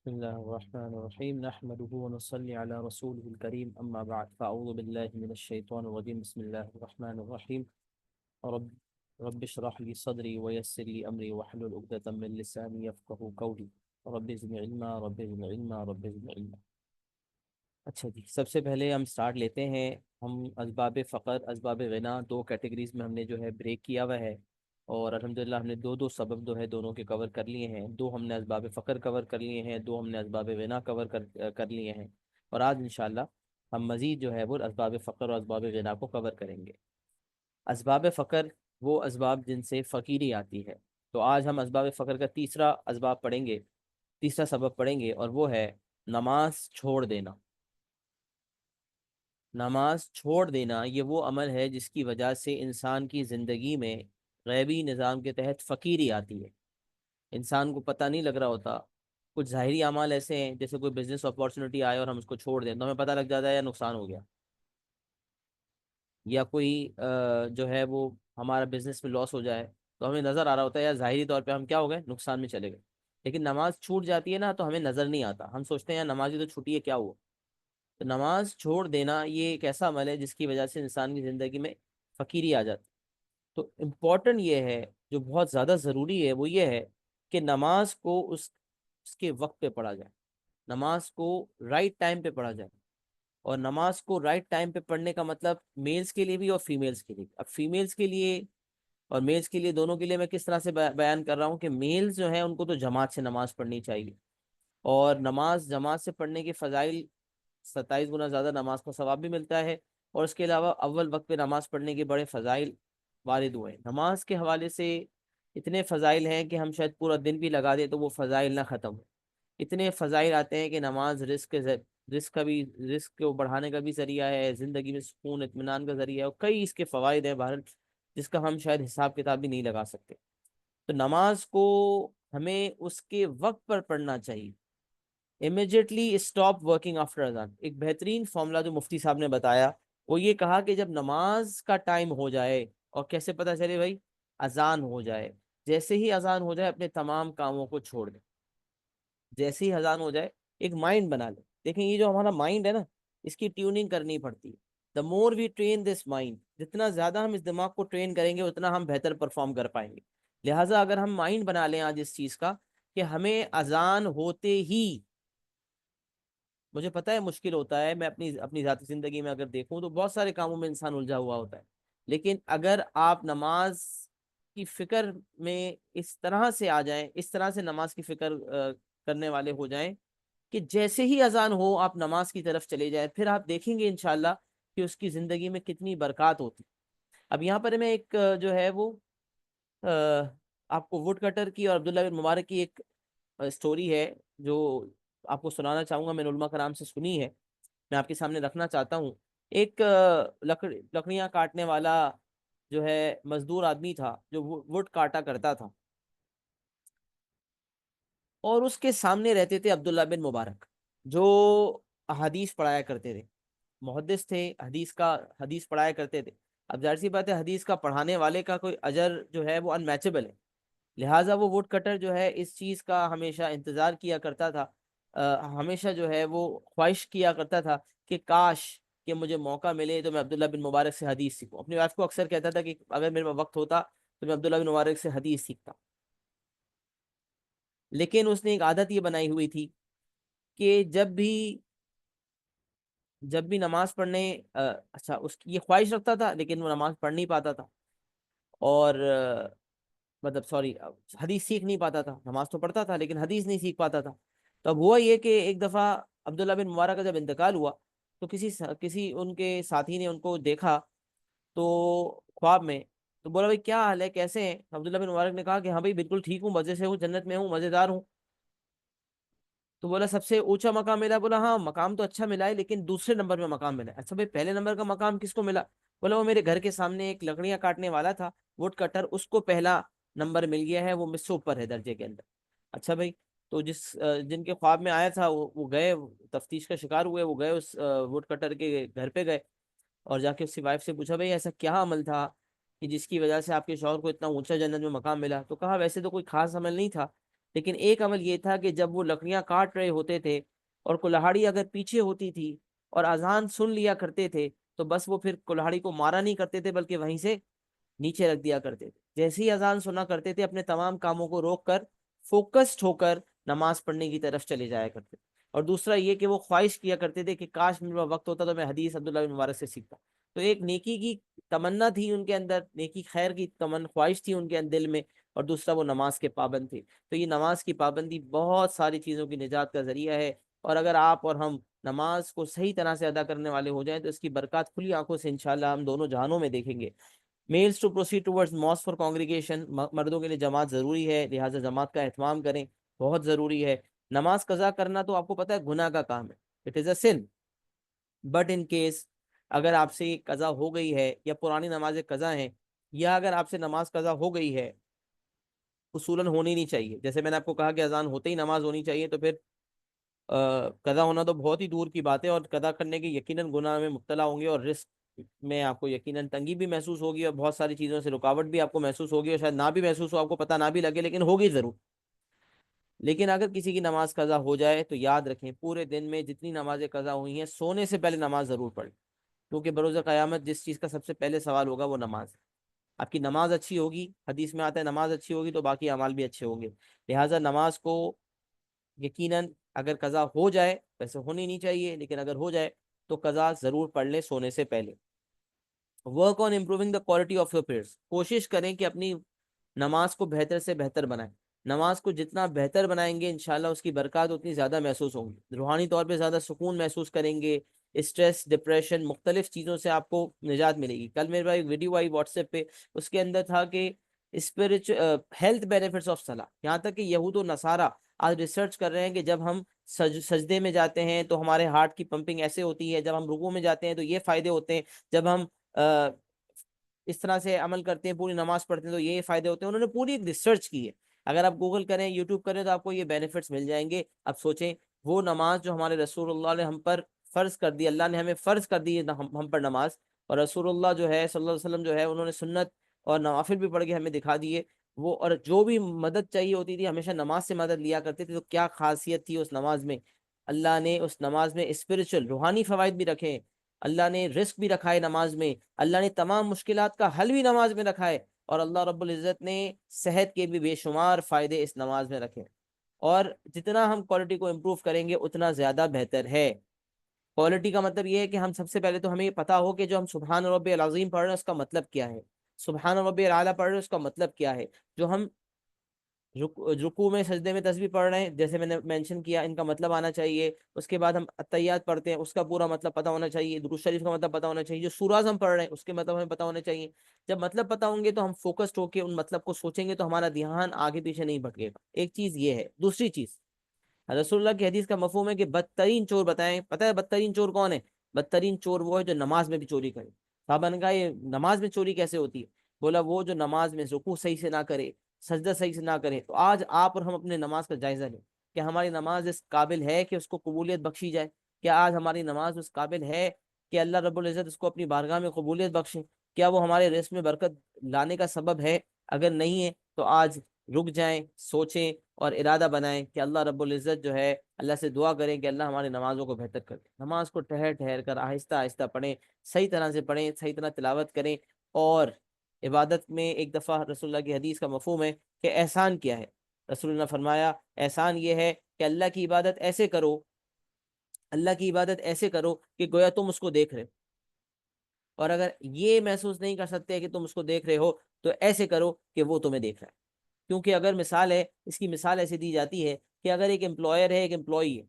بسم الله الرحمن الرحيم نحمده ونصلي على رسوله الكريم أما بعد فأعوذ بالله من الشيطان الرجيم بسم الله الرحمن الرحيم رب رب اشرح لي صدري ويسر لي أمري واحلل عقدة من لساني يفقهوا قولي رب زدني علما رب زدني علما رب زدني علما۔ اچھا جی، سب سے پہلے ہم سٹارٹ لیتے ہیں۔ ہم اسباب فقر اسباب غنا دو کیٹیگریز میں ہم نے جو ہے بریک کیا ہوا ہے، اور الحمدللہ ہم نے دو دو سبب جو ہے دونوں کے کور کر لیے ہیں۔ دو ہم نے اسباب فقر کور کر لیے ہیں، دو ہم نے اسباب غنا کر لیے ہیں، اور آج انشاءاللہ ہم مزید جو ہے وہ اسباب فقر اور اسباب غنا کو کور کریں گے۔ اسباب فقر وہ اسباب جن سے فقیری آتی ہے، تو آج ہم اسباب فقر کا تیسرا اسباب پڑھیں گے، تیسرا سبب پڑھیں گے، اور وہ ہے نماز چھوڑ دینا۔ نماز چھوڑ دینا یہ وہ عمل ہے جس کی وجہ سے انسان کی زندگی میں غیبی نظام کے تحت فقیری آتی ہے۔ انسان کو پتہ نہیں لگ رہا ہوتا، کچھ ظاہری اعمال ایسے ہیں جیسے کوئی بزنس اپارچونٹی آئے اور ہم اس کو چھوڑ دیں تو ہمیں پتہ لگ جاتا ہے یا نقصان ہو گیا، یا کوئی جو ہے وہ ہمارا بزنس میں لاس ہو جائے تو ہمیں نظر آ رہا ہوتا ہے یا ظاہری طور پہ ہم کیا ہو گئے، نقصان میں چلے گئے۔ لیکن نماز چھوٹ جاتی ہے نا تو ہمیں نظر نہیں آتا، ہم سوچتے ہیں یار نماز ہی تو چھوٹی ہے کیا ہوا۔ تو نماز چھوڑ دینا یہ ایک ایسا عمل ہے جس کی وجہ سے انسان کی زندگی میں فقیری آ جاتی۔ تو امپورٹنٹ یہ ہے، جو بہت زیادہ ضروری ہے وہ یہ ہے کہ نماز کو اس کے وقت پہ پڑھا جائے، نماز کو رائٹ ٹائم پہ پڑھا جائے۔ اور نماز کو رائٹ ٹائم پہ پڑھنے کا مطلب میلز کے لیے بھی اور فیمیلز کے لیے۔ اب فیمیلز کے لیے اور میلز کے لیے، دونوں کے لیے میں کس طرح سے بیان کر رہا ہوں کہ میلز جو ہیں ان کو تو جماعت سے نماز پڑھنی چاہیے، اور نماز جماعت سے پڑھنے کے فضائل 27 گنا زیادہ نماز کا ثواب بھی ملتا ہے، اور اس کے علاوہ اول وقت پہ نماز پڑھنے کے بڑے فضائل وارد ہوئے ہیں۔ نماز کے حوالے سے اتنے فضائل ہیں کہ ہم شاید پورا دن بھی لگا دیں تو وہ فضائل نہ ختم ہو۔ اتنے فضائل آتے ہیں کہ نماز رزق کو بڑھانے کا بھی ذریعہ ہے، زندگی میں سکون اطمینان کا ذریعہ ہے، اور کئی اس کے فوائد ہیں باہر جس کا ہم شاید حساب کتاب بھی نہیں لگا سکتے۔ تو نماز کو ہمیں اس کے وقت پر پڑھنا چاہیے۔ امیجیٹلی اسٹاپ ورکنگ آفٹر اذان، ایک بہترین فارمولا جو مفتی صاحب نے بتایا، وہ یہ کہا کہ جب نماز کا ٹائم ہو جائے، اور کیسے پتہ چلے بھائی؟ اذان ہو جائے، جیسے ہی اذان ہو جائے اپنے تمام کاموں کو چھوڑ دیں۔ جیسے ہی اذان ہو جائے ایک مائنڈ بنا لیں۔ دیکھیں یہ جو ہمارا مائنڈ ہے نا، اس کی ٹیوننگ کرنی پڑتی ہے۔ دا مور وی ٹرین دس مائنڈ، جتنا زیادہ ہم اس دماغ کو ٹرین کریں گے اتنا ہم بہتر پرفارم کر پائیں گے۔ لہٰذا اگر ہم مائنڈ بنا لیں آج اس چیز کا کہ ہمیں اذان ہوتے ہی، مجھے پتہ ہے مشکل ہوتا ہے، میں اپنی ذاتی زندگی میں اگر دیکھوں تو بہت سارے کاموں میں انسان الجھا ہوا ہوتا ہے، لیکن اگر آپ نماز کی فکر میں اس طرح سے آ جائیں، اس طرح سے نماز کی فکر کرنے والے ہو جائیں کہ جیسے ہی اذان ہو آپ نماز کی طرف چلے جائیں، پھر آپ دیکھیں گے انشاءاللہ کہ اس کی زندگی میں کتنی برکات ہوتی۔ اب یہاں پر میں ایک جو ہے وہ آپ کو ووڈ کٹر کی اور عبداللہ بن مبارک کی ایک سٹوری ہے جو آپ کو سنانا چاہوں گا، میں نے علماء کرام سے سنی ہے، میں آپ کے سامنے رکھنا چاہتا ہوں۔ ایک لکڑیاں کاٹنے والا جو ہے مزدور آدمی تھا جو ووڈ کاٹا کرتا تھا، اور اس کے سامنے رہتے تھے عبداللہ بن مبارک جو حدیث پڑھایا کرتے تھے، محدث تھے، حدیث پڑھایا کرتے تھے۔ اب ظاہر سی بات ہے حدیث کا پڑھانے والے کا کوئی اجر جو ہے وہ ان میچبل ہے، لہٰذا وہ ووڈ کٹر جو ہے اس چیز کا ہمیشہ انتظار کیا کرتا تھا، ہمیشہ جو ہے وہ خواہش کیا کرتا تھا کہ کاش کہ مجھے موقع ملے تو میں عبداللہ بن مبارک سے حدیث سیکھوں۔ اپنی وائف کو اکثر کہتا تھا کہ اگر میرے پاس وقت ہوتا تو میں عبداللہ بن مبارک سے حدیث سیکھتا، لیکن اس نے ایک عادت یہ بنائی ہوئی تھی کہ جب بھی نماز پڑھنے اچھا اس کی یہ خواہش رکھتا تھا لیکن وہ نماز پڑھ نہیں پاتا تھا، اور مطلب سوری حدیث سیکھ نہیں پاتا تھا، نماز تو پڑھتا تھا لیکن حدیث نہیں سیکھ پاتا تھا۔ تو اب ہوا یہ کہ ایک دفعہ عبداللہ بن مبارک کا جب انتقال ہوا تو کسی ان کے ساتھی نے ان کو دیکھا تو خواب میں، تو بولا بھائی کیا حال ہے، کیسے ہیں؟ عبداللہ بن مبارک نے کہا کہ ہاں بھائی بالکل ٹھیک ہوں، مزے سے ہوں، جنت میں ہوں، مزیدار ہوں۔ تو بولا سب سے اونچا مقام ملا؟ بولا ہاں مقام تو اچھا ملا ہے لیکن دوسرے نمبر میں مقام ملا ہے۔ اچھا بھائی پہلے نمبر کا مقام کس کو ملا؟ بولا وہ میرے گھر کے سامنے ایک لکڑیاں کاٹنے والا تھا، ووڈ کٹر، اس کو پہلا نمبر مل گیا ہے، وہ مجھ سے اوپر ہے درجے کے اندر۔ اچھا بھائی، تو جن کے خواب میں آیا تھا وہ گئے، تفتیش کا شکار ہوئے، وہ گئے اس ووڈ کٹر کے گھر پہ گئے، اور جا کے اس کی وائف سے پوچھا بھائی ایسا کیا عمل تھا کہ جس کی وجہ سے آپ کے شوہر کو اتنا اونچا جنت میں مقام ملا؟ تو کہا ویسے تو کوئی خاص عمل نہیں تھا، لیکن ایک عمل یہ تھا کہ جب وہ لکڑیاں کاٹ رہے ہوتے تھے اور کلہاڑی اگر پیچھے ہوتی تھی اور اذان سن لیا کرتے تھے تو بس وہ پھر کلہاڑی کو مارا نہیں کرتے تھے بلکہ وہیں سے نیچے رکھ دیا کرتے تھے. جیسے ہی اذان سنا کرتے تھے اپنے تمام کاموں کو روک کر فوکسڈ ہو کر نماز پڑھنے کی طرف چلے جایا کرتے. اور دوسرا یہ کہ وہ خواہش کیا کرتے تھے کہ کاش میرے پاس وقت ہوتا تو میں حدیث عبداللہ بن مبارک سے سیکھتا. تو ایک نیکی کی تمنا تھی ان کے اندر، نیکی خیر کی خواہش تھی ان کے دل میں، اور دوسرا وہ نماز کے پابند تھے. تو یہ نماز کی پابندی بہت ساری چیزوں کی نجات کا ذریعہ ہے، اور اگر آپ اور ہم نماز کو صحیح طرح سے ادا کرنے والے ہو جائیں تو اس کی برکات کھلی آنکھوں سے انشاءاللہ ہم دونوں جہانوں میں دیکھیں گے. Males to proceed towards mosque for congregation, مردوں کے لیے جماعت ضروری ہے، لہٰذا جماعت کا اہتمام کریں، بہت ضروری ہے. نماز قضا کرنا تو آپ کو پتہ ہے گناہ کا کام ہے، it is a sin. But in case اگر آپ سے قضا ہو گئی ہے یا پرانی نمازیں قضا ہیں، یا اگر آپ سے نماز قضا ہو گئی ہے، اصولاً ہونی نہیں چاہیے. جیسے میں نے آپ کو کہا کہ اذان ہوتے ہی نماز ہونی چاہیے، تو پھر قضا ہونا تو بہت ہی دور کی بات ہے، اور قضا کرنے کے یقیناً گناہ میں مبتلا ہوں گے، اور رزق میں آپ کو یقیناً تنگی بھی محسوس ہوگی، اور بہت ساری چیزوں سے رکاوٹ بھی آپ کو محسوس ہوگی، اور شاید نہ بھی محسوس ہو، آپ کو پتہ نہ بھی لگے، لیکن ہوگی ضرور. لیکن اگر کسی کی نماز قضا ہو جائے تو یاد رکھیں پورے دن میں جتنی نمازیں قضا ہوئی ہیں سونے سے پہلے نماز ضرور پڑھیں، کیونکہ بروز قیامت جس چیز کا سب سے پہلے سوال ہوگا وہ نماز ہے. آپ کی نماز اچھی ہوگی، حدیث میں آتا ہے نماز اچھی ہوگی تو باقی اعمال بھی اچھے ہوں گے. لہٰذا نماز کو یقیناً اگر قضا ہو جائے، ویسے ہونی نہیں چاہیے لیکن اگر ہو جائے تو قضا ضرور پڑھ لیں سونے سے پہلے. Work on improving the quality of your prayers, کوشش کریں کہ اپنی نماز کو بہتر سے بہتر بنائیں. نماز کو جتنا بہتر بنائیں گے انشاءاللہ اس کی برکات اتنی زیادہ محسوس ہوں گی، روحانی طور پہ زیادہ سکون محسوس کریں گے، اسٹریس، ڈپریشن، مختلف چیزوں سے آپ کو نجات ملے گی. کل میرے پاس ایک ویڈیو آئی واٹس ایپ پہ، اس کے اندر تھا کہ ہیلتھ بینیفٹس آف صلاح. یہاں تک کہ یہود و نصارہ آج ریسرچ کر رہے ہیں کہ جب ہم سجدے میں جاتے ہیں تو ہمارے ہارٹ کی پمپنگ ایسے ہوتی ہے، جب ہم رکوع میں جاتے ہیں تو یہ فائدے ہوتے ہیں، جب ہم اس طرح سے عمل کرتے ہیں پوری نماز پڑھتے ہیں تو یہ فائدے ہوتے ہیں. انہوں نے پوری ایک ریسرچ کی ہے، اگر آپ گوگل کریں، یوٹیوب کریں تو آپ کو یہ بینیفٹس مل جائیں گے. اب سوچیں وہ نماز جو ہمارے رسول اللہ نے ہم پر فرض کر دی، اللہ نے ہمیں فرض کر دی ہم پر نماز، اور رسول اللہ جو ہے صلی اللہ علیہ وسلم جو ہے انہوں نے سنت اور نوافل بھی پڑھ کے ہمیں دکھا دیے وہ، اور جو بھی مدد چاہیے ہوتی تھی ہمیشہ نماز سے مدد لیا کرتے تھے. تو کیا خاصیت تھی اس نماز میں. اللہ نے اس نماز میں اسپرچل روحانی فوائد بھی رکھے، اللہ نے رزق بھی رکھا ہے نماز میں، اللہ نے تمام مشکلات کا حل بھی نماز میں رکھا ہے، اور اللہ رب العزت نے صحت کے بھی بے شمار فائدے اس نماز میں رکھے. اور جتنا ہم کوالٹی کو امپروو کریں گے اتنا زیادہ بہتر ہے. کوالٹی کا مطلب یہ ہے کہ ہم سب سے پہلے تو ہمیں یہ پتا ہو کہ جو ہم سبحان رب العظیم پڑھ رہے ہیں اس کا مطلب کیا ہے، سبحان رب العلیٰ پڑھ رہے ہیں اس کا مطلب کیا ہے، جو ہم رکوع میں سجدے میں تسبیح پڑھ رہے ہیں جیسے میں نے مینشن کیا ان کا مطلب آنا چاہیے. اس کے بعد ہم التحیات پڑھتے ہیں اس کا پورا مطلب پتہ ہونا چاہیے، درود شریف کا مطلب پتہ ہونا چاہیے، جو سوراز ہم پڑھ رہے ہیں اس کے مطلب ہمیں پتہ ہونے چاہیے. جب مطلب پتہ ہوں گے تو ہم فوکسڈ ہو کے ان مطلب کو سوچیں گے تو ہمارا دھیان آگے پیچھے نہیں بھٹکے گا. ایک چیز یہ ہے. دوسری چیز، رسول اللہ کی حدیث کا مفہوم ہے کہ بدترین چور بتائیں، پتہ ہے بدترین چور کون ہے؟ بدترین چور وہ ہے جو نماز میں بھی چوری کرے. صحابہ نے کہا یہ نماز میں چوری کیسے ہوتی ہے؟ بولا وہ جو نماز میں رکوع صحیح سے نہ کرے، سجدہ صحیح سے نہ کرے. تو آج آپ اور ہم اپنے نماز کا جائزہ لیں کہ ہماری نماز اس قابل ہے کہ اس کو قبولیت بخشی جائے. کیا آج ہماری نماز اس قابل ہے کہ اللہ رب العزت اس کو اپنی بارگاہ میں قبولیت بخشے؟ کیا وہ ہمارے رزق میں برکت لانے کا سبب ہے؟ اگر نہیں ہے تو آج رک جائیں، سوچیں اور ارادہ بنائیں کہ اللہ رب العزت جو ہے، اللہ سے دعا کریں کہ اللہ ہماری نمازوں کو بہتر کر دے. نماز کو ٹھہر ٹھہر کر آہستہ آہستہ پڑھیں، صحیح طرح سے پڑھیں، صحیح طرح تلاوت کریں. اور عبادت میں ایک دفعہ رسول اللہ کی حدیث کا مفہوم ہے کہ احسان کیا ہے. رسول اللہ نے فرمایا احسان یہ ہے کہ اللہ کی عبادت ایسے کرو، اللہ کی عبادت ایسے کرو کہ گویا تم اس کو دیکھ رہے ہو، اور اگر یہ محسوس نہیں کر سکتے کہ تم اس کو دیکھ رہے ہو تو ایسے کرو کہ وہ تمہیں دیکھ رہا ہے. کیونکہ اگر مثال ہے، اس کی مثال ایسے دی جاتی ہے کہ اگر ایک امپلائر ہے، ایک امپلائی ہے،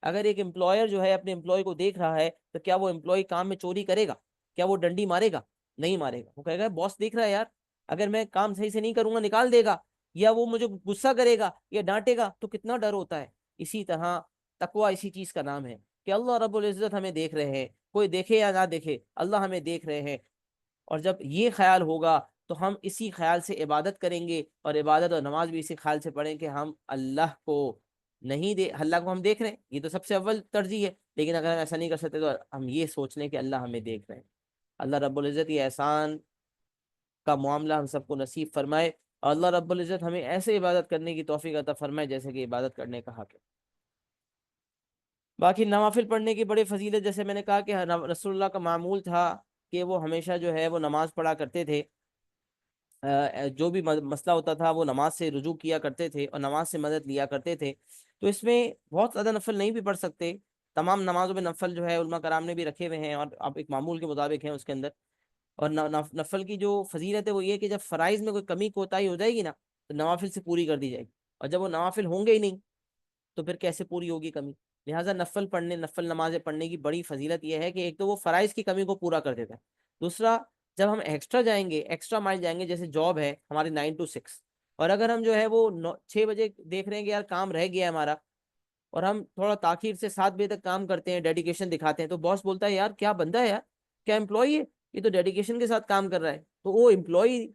اگر ایک امپلائر جو ہے اپنے امپلائی کو دیکھ رہا ہے تو کیا وہ امپلائی کام میں چوری کرے گا؟ کیا وہ ڈنڈی مارے گا؟ نہیں مارے گا. وہ کہے گا باس دیکھ رہا ہے یار، اگر میں کام صحیح سے نہیں کروں گا نکال دے گا، یا وہ مجھے غصہ کرے گا یا ڈانٹے گا. تو کتنا ڈر ہوتا ہے. اسی طرح تقوی اسی چیز کا نام ہے کہ اللہ رب العزت ہمیں دیکھ رہے ہیں، کوئی دیکھے یا نہ دیکھے اللہ ہمیں دیکھ رہے ہیں. اور جب یہ خیال ہوگا تو ہم اسی خیال سے عبادت کریں گے، اور عبادت اور نماز بھی اسی خیال سے پڑھیں کہ ہم اللہ کو نہیں اللہ کو ہم دیکھ رہے ہیں. یہ تو سب سے اول ترجیح ہے. لیکن اگر ہم ایسا نہیں کر سکتے تو ہم یہ سوچ لیں کہ اللہ ہمیں دیکھ رہے ہیں. اللہ رب العزت یہ احسان کا معاملہ ہم سب کو نصیب فرمائے. اور اللہ رب العزت ہمیں ایسے عبادت کرنے کی توفیق عطا فرمائے جیسے کہ عبادت کرنے کا حق ہے۔ باقی نوافل پڑھنے کی بڑی فضیلت، جیسے میں نے کہا کہ رسول اللہ کا معمول تھا کہ وہ ہمیشہ جو ہے وہ نماز پڑھا کرتے تھے، جو بھی مسئلہ ہوتا تھا وہ نماز سے رجوع کیا کرتے تھے اور نماز سے مدد لیا کرتے تھے۔ تو اس میں بہت زیادہ نفل نہیں بھی پڑھ سکتے، تمام نمازوں میں نفل جو ہے علماء کرام نے بھی رکھے ہوئے ہیں اور اب ایک معمول کے مطابق ہیں اس کے اندر۔ اور نفل کی جو فضیلت ہے وہ یہ کہ جب فرائض میں کوئی کمی کوتاہی ہو جائے گی نا تو نوافل سے پوری کر دی جائے گی، اور جب وہ نوافل ہوں گے ہی نہیں تو پھر کیسے پوری ہوگی کمی؟ لہٰذا نفل نمازیں پڑھنے کی بڑی فضیلت یہ ہے کہ ایک تو وہ فرائض کی کمی کو پورا کر دیتا ہے، دوسرا جب ہم ایکسٹرا جائیں گے، ایکسٹرا مائل جائیں گے، جیسے جاب ہے ہماری 9 to 6، اور اگر ہم جو ہے وہ 6 بجے دیکھ رہے ہیں کہ یار کام رہ گیا ہے ہمارا، اور ہم تھوڑا تاخیر سے 7 بجے تک کام کرتے ہیں، ڈیڈیکیشن دکھاتے ہیں، تو باس بولتا ہے یار کیا بندہ ہے یار، کیا امپلائی ہے یہ، تو ڈیڈیکیشن کے ساتھ کام کر رہا ہے۔ تو وہ امپلائی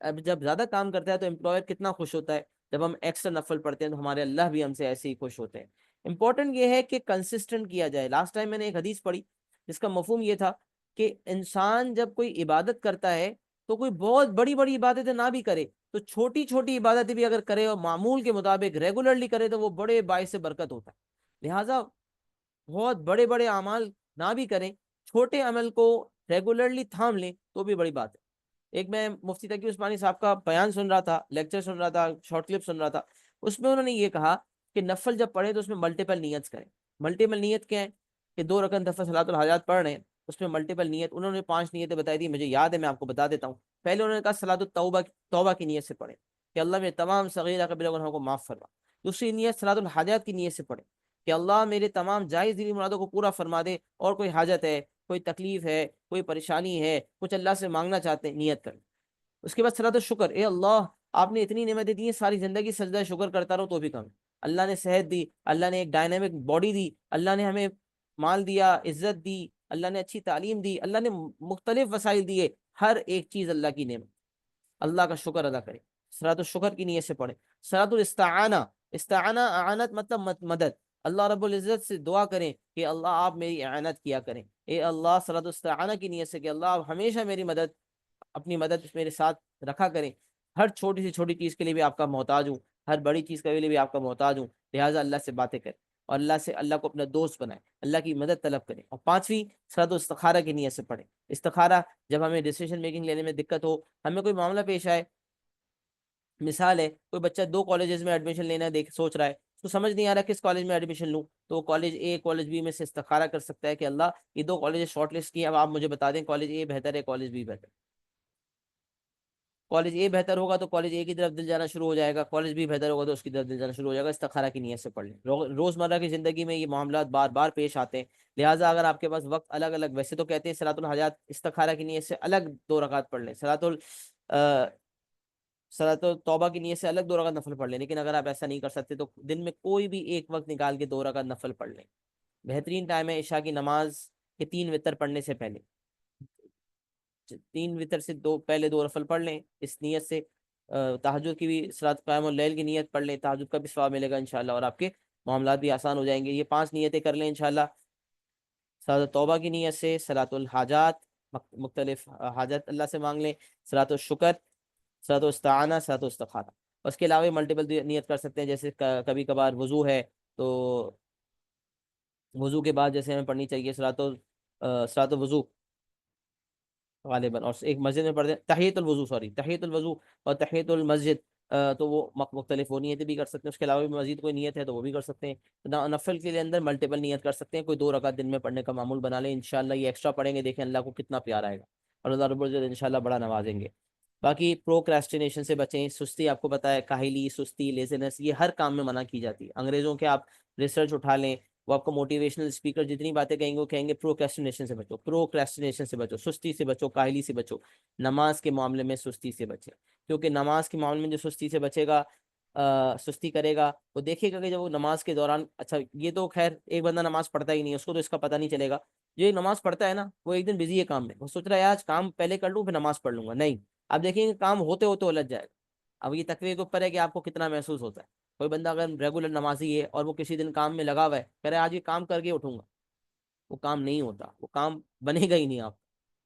اب جب زیادہ کام کرتا ہے تو امپلائر کتنا خوش ہوتا ہے، جب ہم ایکسٹرا نفل پڑھتے ہیں تو ہمارے اللہ بھی ہم سے ایسے ہی خوش ہوتے ہیں۔ امپورٹنٹ یہ ہے کہ کنسسٹنٹ کیا جائے۔ لاسٹ ٹائم میں نے ایک حدیث پڑھی جس کا مفہوم یہ تھا کہ انسان جب کوئی عبادت کرتا ہے تو کوئی بہت بڑی بڑی عبادتیں نہ بھی کرے تو چھوٹی چھوٹی عبادتیں بھی اگر کرے اور معمول کے مطابق ریگولرلی کرے تو وہ بڑے باعث برکت ہوتا ہے۔ لہٰذا بہت بڑے بڑے اعمال نہ بھی کریں، چھوٹے عمل کو ریگولرلی تھام لیں تو بھی بڑی بات ہے۔ ایک میں مفتی تقی عثمانی صاحب کا بیان سن رہا تھا، لیکچر سن رہا تھا، شارٹ کلپ سن رہا تھا، اس میں انہوں نے یہ کہا کہ نفل جب پڑھیں تو اس میں ملٹیپل نیتس کریں۔ ملٹیپل نیت کیا ہے کہ 2 رکعت نفل صلاۃ الحاجات پڑھ رہے ہیں، اس میں ملٹیپل نیت انہوں نے 5 نیتیں بتائی تھی، مجھے یاد ہے میں آپ کو بتا دیتا ہوں۔ پہلے انہوں نے کہا صلاۃ التوبہ، توبہ کی نیت سے پڑھیں کہ اللہ میرے تمام صغیرہ کبیرہ گناہوں کو معاف فرما۔ دوسری نیت صلاۃ الحاجات کی نیت سے پڑھیں کہ اللہ میرے تمام جائز دینی مرادوں کو پورا فرما دے، اور کوئی حاجت ہے، کوئی تکلیف ہے، کوئی پریشانی ہے، کچھ اللہ سے مانگنا چاہتے ہیں، نیت کریں۔ اس کے بعد صلاۃ الشکر، اے اللہ آپ نے اتنی نعمتیں دی ہیں، ساری زندگی سجدہ شکر کرتا رہو تو بھی کم ہے۔ اللہ نے صحت دی، اللہ نے ایک ڈائنامک باڈی دی، اللہ نے ہمیں مال دیا، عزت دی، اللہ نے اچھی تعلیم دی، اللہ نے مختلف وسائل دیے، ہر ایک چیز اللہ کی نعمت، اللہ کا شکر ادا کریں۔ صلاۃ الشکر کی نیت سے پڑھیں۔ صلاۃ الاستعانہ، استعانہ اعانت مطلب مدد، اللہ رب العزت سے دعا کریں کہ اللہ آپ میری اعانت کیا کریں۔ اے اللہ، صلاۃ الاستعانہ کی نیت سے کہ اللہ آپ ہمیشہ میری مدد، اپنی مدد میرے ساتھ رکھا کریں، ہر چھوٹی سی چھوٹی چیز کے لیے بھی آپ کا محتاج ہوں، ہر بڑی چیز کے لیے بھی آپ کا محتاج ہوں، لہٰذا اللہ سے باتیں کریں اور اللہ کو اپنا دوست بنائیں، اللہ کی مدد طلب کریں۔ اور پانچویں صلاۃ الاستخارہ کی نیت سے پڑھیں۔ استخارہ جب ہمیں ڈیسیژن میکنگ لینے میں دقت ہو، ہمیں کوئی معاملہ پیش آئے، مثال ہے کوئی بچہ 2 کالجز میں ایڈمیشن لینا سوچ رہا ہے، اس کو سمجھ نہیں آ رہا کس کالج میں ایڈمیشن لوں، تو کالج اے کالج بی میں سے استخارہ کر سکتا ہے کہ اللہ یہ 2 کالج شارٹ لسٹ کی، اب آپ مجھے بتا دیں کالج اے بہتر ہے کالج بی بہتر ہے۔ کالج اے بہتر ہوگا تو کالج اے کی طرف دل جانا شروع ہو جائے گا، کالج بی بہتر ہوگا تو اس کی طرف دل جانا شروع ہو جائے گا۔ استخارہ کی نیت سے پڑھ لیں۔ روزمرہ کی زندگی میں یہ معاملات بار بار پیش آتے ہیں، لہٰذا اگر آپ کے پاس وقت الگ الگ، ویسے تو کہتے ہیں صلاۃ الحاجات استخارہ کی نیت سے الگ 2 رکعت پڑھ لیں، صلاۃ التوبہ کی نیت سے الگ 2 رکعت نفل پڑھ لیں، لیکن اگر آپ ایسا نہیں کر سکتے تو دن میں کوئی بھی ایک وقت نکال کے 2 رکعت نفل پڑھ لیں۔ بہترین ٹائم ہے عشاء کی نماز کے 3 وتر پڑھنے سے پہلے، 3 وتر سے پہلے 2 نفل پڑھ لیں اس نیت سے۔ تہجد کی بھی صلاۃ قیام اللیل کی نیت پڑھ لیں، تہجد کا بھی ثواب ملے گا انشاءاللہ، اور آپ کے معاملات بھی آسان ہو جائیں گے۔ یہ 5 نیتیں کر لیں انشاءاللہ، صلاۃ توبہ کی نیت سے، صلاۃ الحاجات، مختلف حاجت اللہ سے مانگ لیں، صلاۃ الشکر، صلاۃ الاستعانہ، صلاۃ الاستخارہ۔ اس کے علاوہ ملٹیپل نیت کر سکتے ہیں، جیسے کبھی کبھار وضو ہے تو وضو کے بعد جیسے ہمیں پڑھنی چاہیے صلاۃ الوضو غالباً، اور ایک مسجد میں پڑھتے ہیں تحیۃ الوضو، تحیۃ الوضو اور تحیۃ المسجد، تو وہ مختلف وہ نیتیں بھی کر سکتے ہیں۔ اس کے علاوہ بھی مزید کوئی نیت ہے تو وہ بھی کر سکتے ہیں۔ نفل کے لیے اندر ملٹیپل نیت کر سکتے ہیں، کوئی 2 رکعت دن میں پڑھنے کا معمول بنا لیں، انشاءاللہ یہ ایکسٹرا پڑھیں گے، دیکھیں اللہ کو کتنا پیارا آئے گا، اور اللہ رب العزت انشاءاللہ بڑا نوازیں گے۔ باقی پروکریسٹینیشن سے بچیں، سستی، آپ کو پتہ ہے کاہلی، سستی، لیزینس یہ ہر کام میں منع کی جاتی ہے۔ انگریزوں کے آپ ریسرچ اٹھا لیں، وہ آپ کو موٹیویشنل اسپیکر جتنی باتیں کہیں گے وہ کہیں گے پروکریسٹینیشن سے بچو، پروکریسٹینیشن سے بچو، سستی سے بچو، کاہلی سے بچو۔ نماز کے معاملے میں سستی سے بچے، کیونکہ نماز کے معاملے میں جو سستی سے بچے گا، سستی کرے گا، وہ دیکھے گا کہ جب وہ نماز کے دوران، اچھا یہ تو خیر ایک بندہ نماز پڑھتا ہی نہیں ہے، اس کو تو اس کا پتہ نہیں چلے گا، جو ایک نماز پڑھتا ہے نا وہ ایک دن بزی ہے کام میں، وہ سوچ رہا ہے آج کام پہلے کر لوں پھر نماز پڑھ لوں گا، نہیں، آپ دیکھیں گے کام ہوتے ہوتے الجھ جائے گا۔ اب یہ تقوی کے اوپر ہے کہ آپ کو کتنا محسوس ہوتا ہے۔ کوئی بندہ اگر ریگولر نمازی ہے اور وہ کسی دن کام میں لگا ہوا ہے، کہہ رہے آج یہ کام کر کے اٹھوں گا، وہ کام نہیں ہوتا، وہ کام بنے گا ہی نہیں آپ۔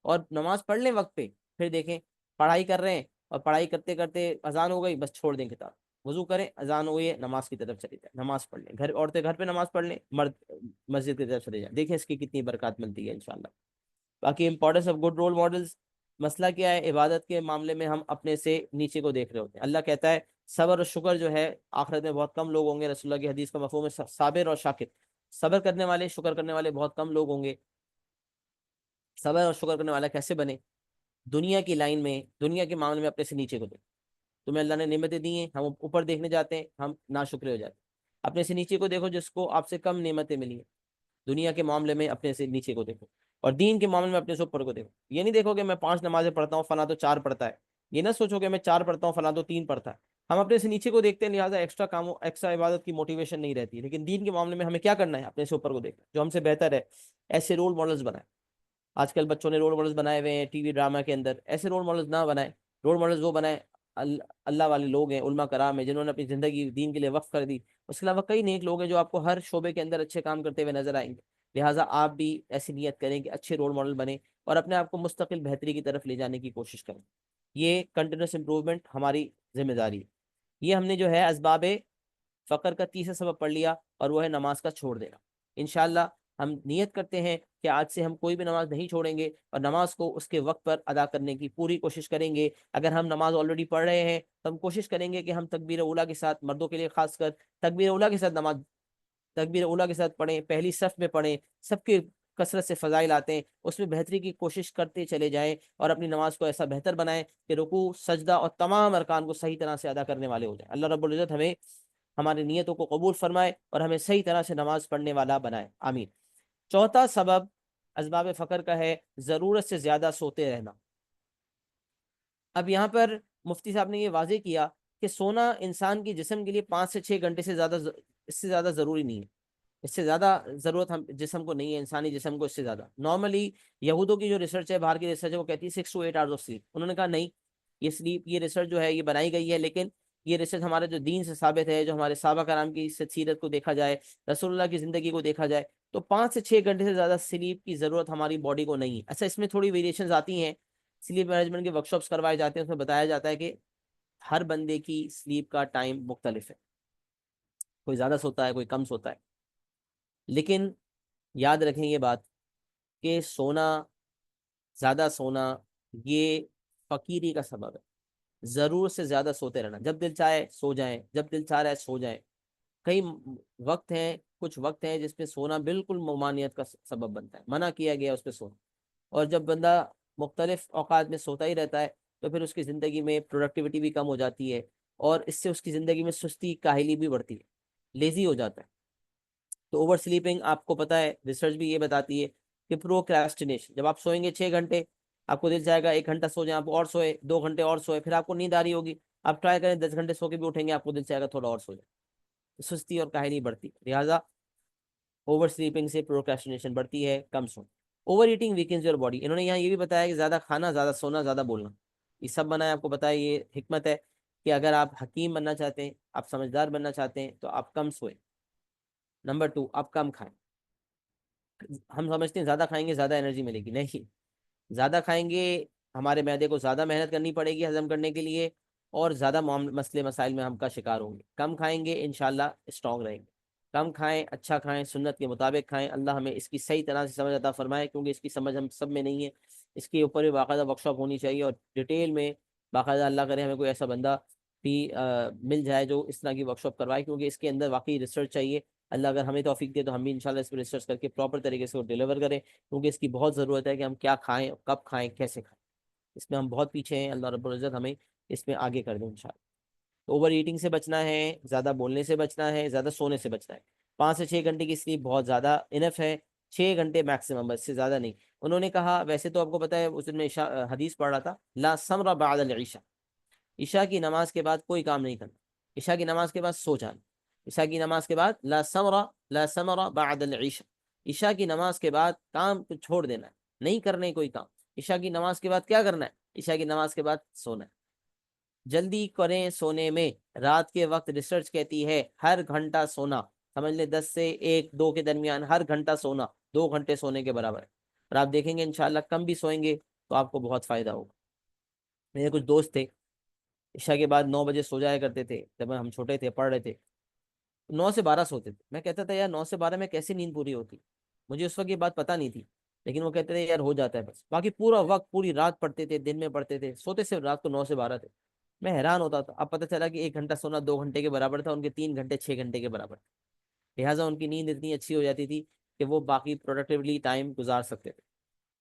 اور نماز پڑھ لیں وقت پہ، پھر دیکھیں پڑھائی کر رہے ہیں اور پڑھائی کرتے کرتے اذان ہو گئی بس چھوڑ دیں کتاب، وضو کریں، اذان ہوئی ہے، نماز کی طرف چلی جائیں، نماز پڑھ لیں، گھر عورتیں گھر پہ نماز پڑھ لیں، مرد مسجد کی طرف چلے جائیں، دیکھیں اس کی کتنی برکات ملتی ہے انشاءاللہ۔ باقی importance of good role models, مسئلہ کیا ہے، عبادت کے معاملے میں ہم اپنے سے نیچے کو دیکھ رہے ہوتے ہیں۔ اللہ کہتا ہے صبر اور شکر جو ہے آخرت میں بہت کم لوگ ہوں گے، رسول اللہ کی حدیث کا مفہوم ہے صابر اور شاکر، صبر کرنے والے شکر کرنے والے بہت کم لوگ ہوں گے۔ صبر اور شکر کرنے والا کیسے بنے؟ دنیا کی لائن میں، دنیا کے معاملے میں اپنے سے نیچے کو دیں، تمہیں اللہ نے نعمتیں دی ہیں، ہم اوپر دیکھنے جاتے ہیں، ہم ناشکرے ہو جاتے ہیں۔ اپنے سے نیچے کو دیکھو جس کو آپ سے کم نعمتیں ملی ہیں، دنیا کے معاملے میں اپنے سے نیچے کو دیکھو، اور دین کے معاملے میں اپنے سے اوپر کو دیکھو۔ یہ نہیں دیکھو کہ میں 5 نمازیں پڑھتا ہوں فلاں تو 4 پڑھتا ہے، یہ نہ سوچو کہ میں 4 پڑھتا ہوں فلاں تو 3 پڑھتا ہے۔ ہم اپنے سے نیچے کو دیکھتے ہیں، لہٰذا ایکسٹرا کاموں، ایکسٹرا عبادت کی موٹیویشن نہیں رہتی، لیکن دین کے معاملے میں ہمیں کیا کرنا ہے؟ اپنے سے اوپر کو دیکھنا، جو ہم سے بہتر ہے، ایسے رول ماڈلز بنائیں۔ آج کل بچوں نے رول ماڈلز بنائے ہوئے ہیں ٹی وی ڈرامہ کے اندر، ایسے رول ماڈلز نہ بنائیں، رول ماڈلز وہ بنائیں اللہ والے لوگ ہیں، علماء کرام ہیں، جنہوں نے اپنی زندگی دین کے لیے وقف کر دی۔ اس کے علاوہ کئی نیک لوگ ہیں جو آپ کو ہر شعبے کے اندر اچھے کام کرتے ہوئے نظر آئیں گے، لہٰذا آپ بھی ایسی نیت کریں کہ اچھے رول ماڈل بنیں اور اپنے آپ کو مستقل بہتری کی طرف لے جانے کی کوشش کریں۔ یہ کنٹینیوس امپروومنٹ ہماری ذمہ داری ہے۔ یہ ہم نے جو ہے اسباب فقر کا تیسرا سبب پڑھ لیا، اور وہ ہے نماز کا چھوڑ دینا۔ انشاءاللہ ہم نیت کرتے ہیں کہ آج سے ہم کوئی بھی نماز نہیں چھوڑیں گے، اور نماز کو اس کے وقت پر ادا کرنے کی پوری کوشش کریں گے۔ اگر ہم نماز آلریڈی پڑھ رہے ہیں تو ہم کوشش کریں گے کہ ہم تکبیر اولیٰ کے ساتھ، مردوں کے لیے خاص کر تکبیر اولیٰ کے ساتھ نماز، تکبیر اولیٰ کے ساتھ پڑھیں، پہلی صف میں پڑھیں، سب کے کثرت سے فضائل آتے ہیں، اس میں بہتری کی کوشش کرتے چلے جائیں، اور اپنی نماز کو ایسا بہتر بنائیں کہ رکوع، سجدہ اور تمام ارکان کو صحیح طرح سے ادا کرنے والے ہو جائیں۔ اللہ رب العزت ہمیں ہماری نیتوں کو قبول فرمائے اور ہمیں صحیح طرح سے نماز پڑھنے والا بنائے، آمین۔ چوتھا سبب اسباب فقر کا ہے ضرورت سے زیادہ سوتے رہنا۔ اب یہاں پر مفتی صاحب نے یہ واضح کیا کہ سونا انسان کی جسم کے لیے 5 سے 6 گھنٹے سے زیادہ، اس سے زیادہ ضروری نہیں ہے، اس سے زیادہ ضرورت ہم جسم کو نہیں ہے، انسانی جسم کو اس سے زیادہ۔ نارملی یہودوں کی جو ریسرچ ہے، باہر کی ریسرچ ہے، وہ کہتی ہے 6 to 8 hours آف سلیپ۔ انہوں نے کہا نہیں، یہ سلیپ، یہ ریسرچ جو ہے یہ بنائی گئی ہے، لیکن یہ ریسرچ ہمارے جو دین سے ثابت ہے، جو ہمارے صحابہ کرام کی سیرت کو دیکھا جائے، رسول اللہ کی زندگی کو دیکھا جائے، تو 5 سے 6 گھنٹے سے زیادہ سلیپ کی ضرورت ہماری باڈی کو نہیں ہے۔ اچھا، اس میں تھوڑی ویریشنز آتی ہیں، سلیپ مینجمنٹ کے ورکشاپس کروائے جاتے ہیں، اس میں بتایا جاتا ہے کہ ہر بندے کی سلیپ کا ٹائم مختلف ہے، کوئی زیادہ سوتا ہے، کوئی کم سوتا ہے، لیکن یاد رکھیں یہ بات کہ سونا، زیادہ سونا، یہ فقیری کا سبب ہے۔ ضرورت سے زیادہ سوتے رہنا، جب دل چاہے سو جائیں، جب دل چاہ رہا ہے سو جائیں۔ کئی وقت ہیں، کچھ وقت ہیں جس پہ سونا بالکل ممانعت کا سبب بنتا ہے، منع کیا گیا اس پہ سونا، اور جب بندہ مختلف اوقات میں سوتا ہی رہتا ہے تو پھر اس کی زندگی میں پروڈکٹیوٹی بھی کم ہو جاتی ہے، اور اس سے اس کی زندگی میں سستی، کاہلی بھی بڑھتی ہے، لیزی ہو جاتا ہے۔ تو اوور سلیپنگ، آپ کو پتا ہے ریسرچ بھی یہ بتاتی ہے کہ پروکراسٹینیشن، جب آپ سوئیں گے 6 گھنٹے، آپ کو دل جائے گا 1 گھنٹہ سو جائیں، آپ اور سوئے 2 گھنٹے اور سوئے، پھر آپ کو نیند آ رہی ہوگی، آپ ٹرائی کریں 10 گھنٹے سو کے بھی اٹھیں گے، آپ کو دل چاہے گا تھوڑا اور سو جائے، سستی اور کاہلی بڑھتی، لہٰذا اوور سلیپنگ سے پروکراسٹینیشن بڑھتی ہے، کم سو۔ اوور ایٹنگ ویکنز یور باڈی، انہوں نے یہاں یہ بھی بتایا کہ زیادہ کھانا، زیادہ سونا، زیادہ بولنا، یہ سب بنایا، آپ کو بتایا یہ حکمت ہے کہ اگر آپ حکیم بننا چاہتے ہیں، آپ سمجھدار بننا چاہتے ہیں، تو آپ کم سوئیں۔ نمبر 2، آپ کم کھائیں۔ ہم سمجھتے ہیں زیادہ کھائیں گے زیادہ انرجی ملے گی، نہیں، زیادہ کھائیں گے ہمارے معدے کو زیادہ محنت کرنی پڑے گی ہضم کرنے کے لیے، اور زیادہ مسئلے مسائل میں ہم کا شکار ہوں گے۔ کم کھائیں گے انشاءاللہ اسٹرانگ رہیں گے۔ کم کھائیں، اچھا کھائیں، سنت کے مطابق کھائیں۔ اللہ ہمیں اس کی صحیح طرح سے سمجھ عطا فرمائے، کیونکہ اس کی سمجھ ہم سب میں نہیں ہے، اس کے اوپر بھی باقاعدہ ورکشاپ ہونی چاہیے، اور ڈیٹیل میں باقاعدہ اللہ کرے ہمیں کوئی ایسا بندہ بھی مل جائے جو اس طرح کی ورکشاپ کروائے، کیونکہ اس کے اندر واقعی ریسرچ چاہیے۔ اللہ اگر ہمیں توفیق دے تو ہم بھی انشاءاللہ اس پہ ریسرچ کر کے پراپر طریقے سے وہ ڈیلیور کریں، کیونکہ اس کی بہت ضرورت ہے کہ ہم کیا کھائیں، کب کھائیں، کیسے کھائیں، اس میں ہم بہت پیچھے ہیں۔ اللہ رب العزت ہمیں اس میں آگے کر دیں انشاءاللہ۔ تو اوور ایٹنگ سے بچنا ہے، زیادہ بولنے سے بچنا ہے، زیادہ سونے سے بچنا ہے۔ 5 سے 6 گھنٹے کی سلیپ بہت زیادہ انف ہے، 6 گھنٹے میکسیمم، بس سے زیادہ نہیں۔ انہوں نے کہا ویسے تو آپ کو پتا ہے، اس دن میں حدیث پڑھ رہا تھا، لا سمر بعد العشاء، عشاء کی نماز کے بعد کوئی کام نہیں کرنا، عشاء کی نماز کے بعد سو جانا، عشاء کی نماز کے بعد لا سمر بعد العشاء، عشاء کی نماز کے بعد کام کو چھوڑ دینا ہے، نہیں کرنے کوئی کام۔ عشاء کی نماز کے بعد کیا کرنا ہے؟ عشاء کی نماز کے بعد سونا ہے۔ جلدی کریں سونے میں، رات کے وقت ریسرچ کہتی ہے ہر گھنٹہ سونا، سمجھ لیں 10 سے 1 2 کے درمیان ہر گھنٹہ سونا 2 گھنٹے سونے کے برابر ہے، اور آپ دیکھیں گے انشاءاللہ کم بھی سوئیں گے تو آپ کو بہت فائدہ ہوگا۔ میرے کچھ دوست تھے، عشاء کے بعد 9 بجے سو جایا کرتے تھے جب ہم چھوٹے تھے پڑھ رہے تھے. 9 سے 12 سوتے تھے. میں کہتا تھا یار 9 سے 12 میں کیسی نیند پوری ہوتی؟ مجھے اس وقت یہ بات پتہ نہیں تھی، لیکن وہ کہتے تھے یار ہو جاتا ہے بس. باقی پورا وقت پوری رات پڑھتے تھے، دن میں پڑھتے تھے، سوتے سے رات کو 9 سے 12 تھے. میں حیران ہوتا تھا. اب پتہ چلا کہ 1 گھنٹہ سونا 2 گھنٹے کے برابر تھا، ان کے 3 گھنٹے 6 گھنٹے کے برابر تھے. لہٰذا ان کی نیند اتنی اچھی ہو جاتی تھی کہ وہ باقی پروڈکٹیولی ٹائم گزار سکتے تھے.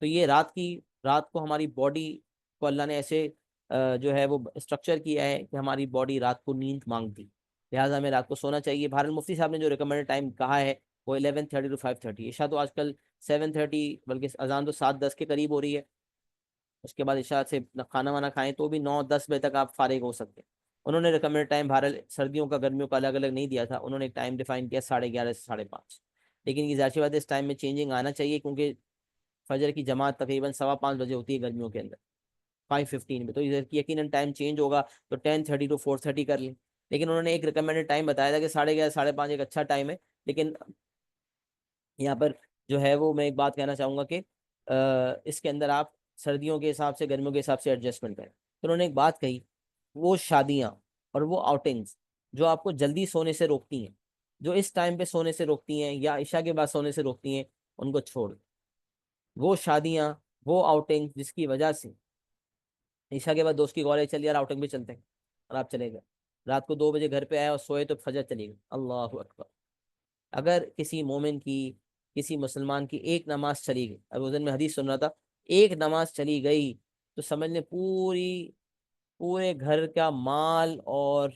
تو یہ رات کو ہماری باڈی کو اللہ نے ایسے جو ہے وہ اسٹرکچر کیا ہے کہ ہماری باڈی رات کو نیند مانگتی، لہٰذا ہمیں رات کو سونا چاہیے. بہرحال مفتی صاحب نے جو ریکمنڈیڈ ٹائم کہا ہے وہ 11:30 to 5:30. عشاء تو آج کل 7:30، بلکہ اذان تو 7:10 کے قریب ہو رہی ہے. اس کے بعد عشاء سے کھانا وانا کھائیں تو بھی 9-10 بجے تک آپ فارغ ہو سکتے ہیں. انہوں نے ریکمنڈ ٹائم بہرحال سردیوں کا گرمیوں کا الگ الگ نہیں دیا تھا، انہوں نے ایک ٹائم ڈیفائن کیا 11:30 سے 5:30. لیکن یہ ظاہر سی بات ہے اس ٹائم میں چینجنگ آنا چاہیے، کیونکہ فجر کی جماعت تقریباً 5:15 بجے ہوتی ہے گرمیوں کے اندر، 5:15 میں. تو یقیناً ٹائم چینج ہوگا تو 10:30 to 4:30 کر لیں. لیکن انہوں نے ایک ریکمینڈیڈ ٹائم بتایا تھا کہ 11:30 5:30 ایک اچھا ٹائم ہے. لیکن یہاں پر جو ہے وہ میں ایک بات کہنا چاہوں گا کہ اس کے اندر آپ سردیوں کے حساب سے گرمیوں کے حساب سے ایڈجسٹمنٹ کریں. تو انہوں نے ایک بات کہی، وہ شادیاں اور وہ آؤٹنگز جو آپ کو جلدی سونے سے روکتی ہیں، جو اس ٹائم پہ سونے سے روکتی ہیں یا عشاء کے بعد سونے سے روکتی ہیں، ان کو چھوڑ دیں. وہ شادیاں، وہ آؤٹنگ جس کی وجہ سے عشاء کے بعد دوست کی کالج چل یار آؤٹنگ بھی چلتے ہیں، اور آپ چلے گئے رات کو 2 بجے گھر پہ آئے اور سوئے تو فجر چلی گئی. اللہ اکبر. اگر کسی مومن کی، کسی مسلمان کی ایک نماز چلی گئی، اب اس دن میں حدیث سن رہا تھا، ایک نماز چلی گئی تو سمجھ لیں پورے گھر کا مال اور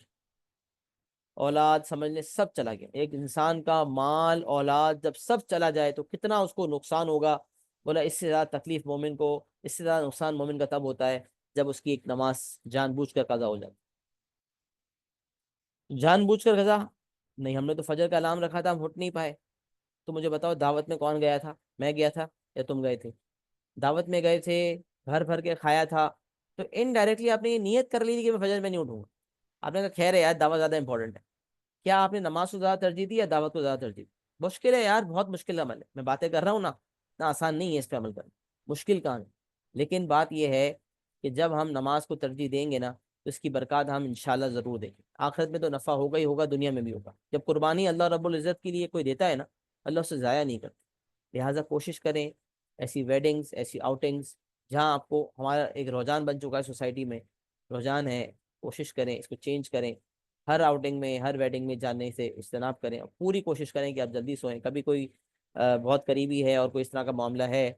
اولاد سمجھ لیں سب چلا گیا. ایک انسان کا مال اولاد جب سب چلا جائے تو کتنا اس کو نقصان ہوگا. بولا اس سے زیادہ تکلیف مومن کو، اس سے زیادہ نقصان مومن کا تب ہوتا ہے جب اس کی ایک نماز جان بوجھ کر قضا ہو جاتی. جان بوجھ کر قضا نہیں، ہم نے تو فجر کا الارم رکھا تھا، ہم اٹھ نہیں پائے. تو مجھے بتاؤ دعوت میں کون گیا تھا؟ میں گیا تھا یا تم گئے تھے؟ دعوت میں گئے تھے، گھر بھر کے کھایا تھا، تو انڈائریکٹلی آپ نے یہ نیت کر لی تھی کہ میں فجر میں نہیں اٹھوں گا. آپ نے کہا خیر ہے یار دعوت زیادہ امپورٹنٹ ہے. کیا آپ نے نماز کو زیادہ ترجیح دی یا دعوت کو زیادہ ترجیح دی؟ مشکل ہے یار، بہت مشکل عمل ہے. میں باتیں کر رہا ہوں نا، اتنا آسان نہیں ہے اس پہ عمل کرنا، مشکل کام ہے. لیکن بات یہ ہے کہ جب ہم نماز کو ترجیح دیں گے نا تو اس کی برکات ہم انشاءاللہ ضرور دیں گے. آخرت میں تو نفع ہوگا ہی ہوگا، دنیا میں بھی ہوگا. جب قربانی اللہ رب العزت کے لیے کوئی دیتا ہے نا، اللہ اسے ضائع نہیں کرتا. لہٰذا کوشش کریں ایسی ویڈنگز، ایسی آؤٹنگز جہاں آپ کو، ہمارا ایک رجحان بن چکا ہے سوسائٹی میں، رجحان ہے، کوشش کریں اس کو چینج کریں. ہر آؤٹنگ میں، ہر ویڈنگ میں جانے سے اجتناب کریں، اور پوری کوشش کریں کہ آپ جلدی سوئیں. کبھی کوئی بہت قریبی ہے اور کوئی اس طرح کا معاملہ ہے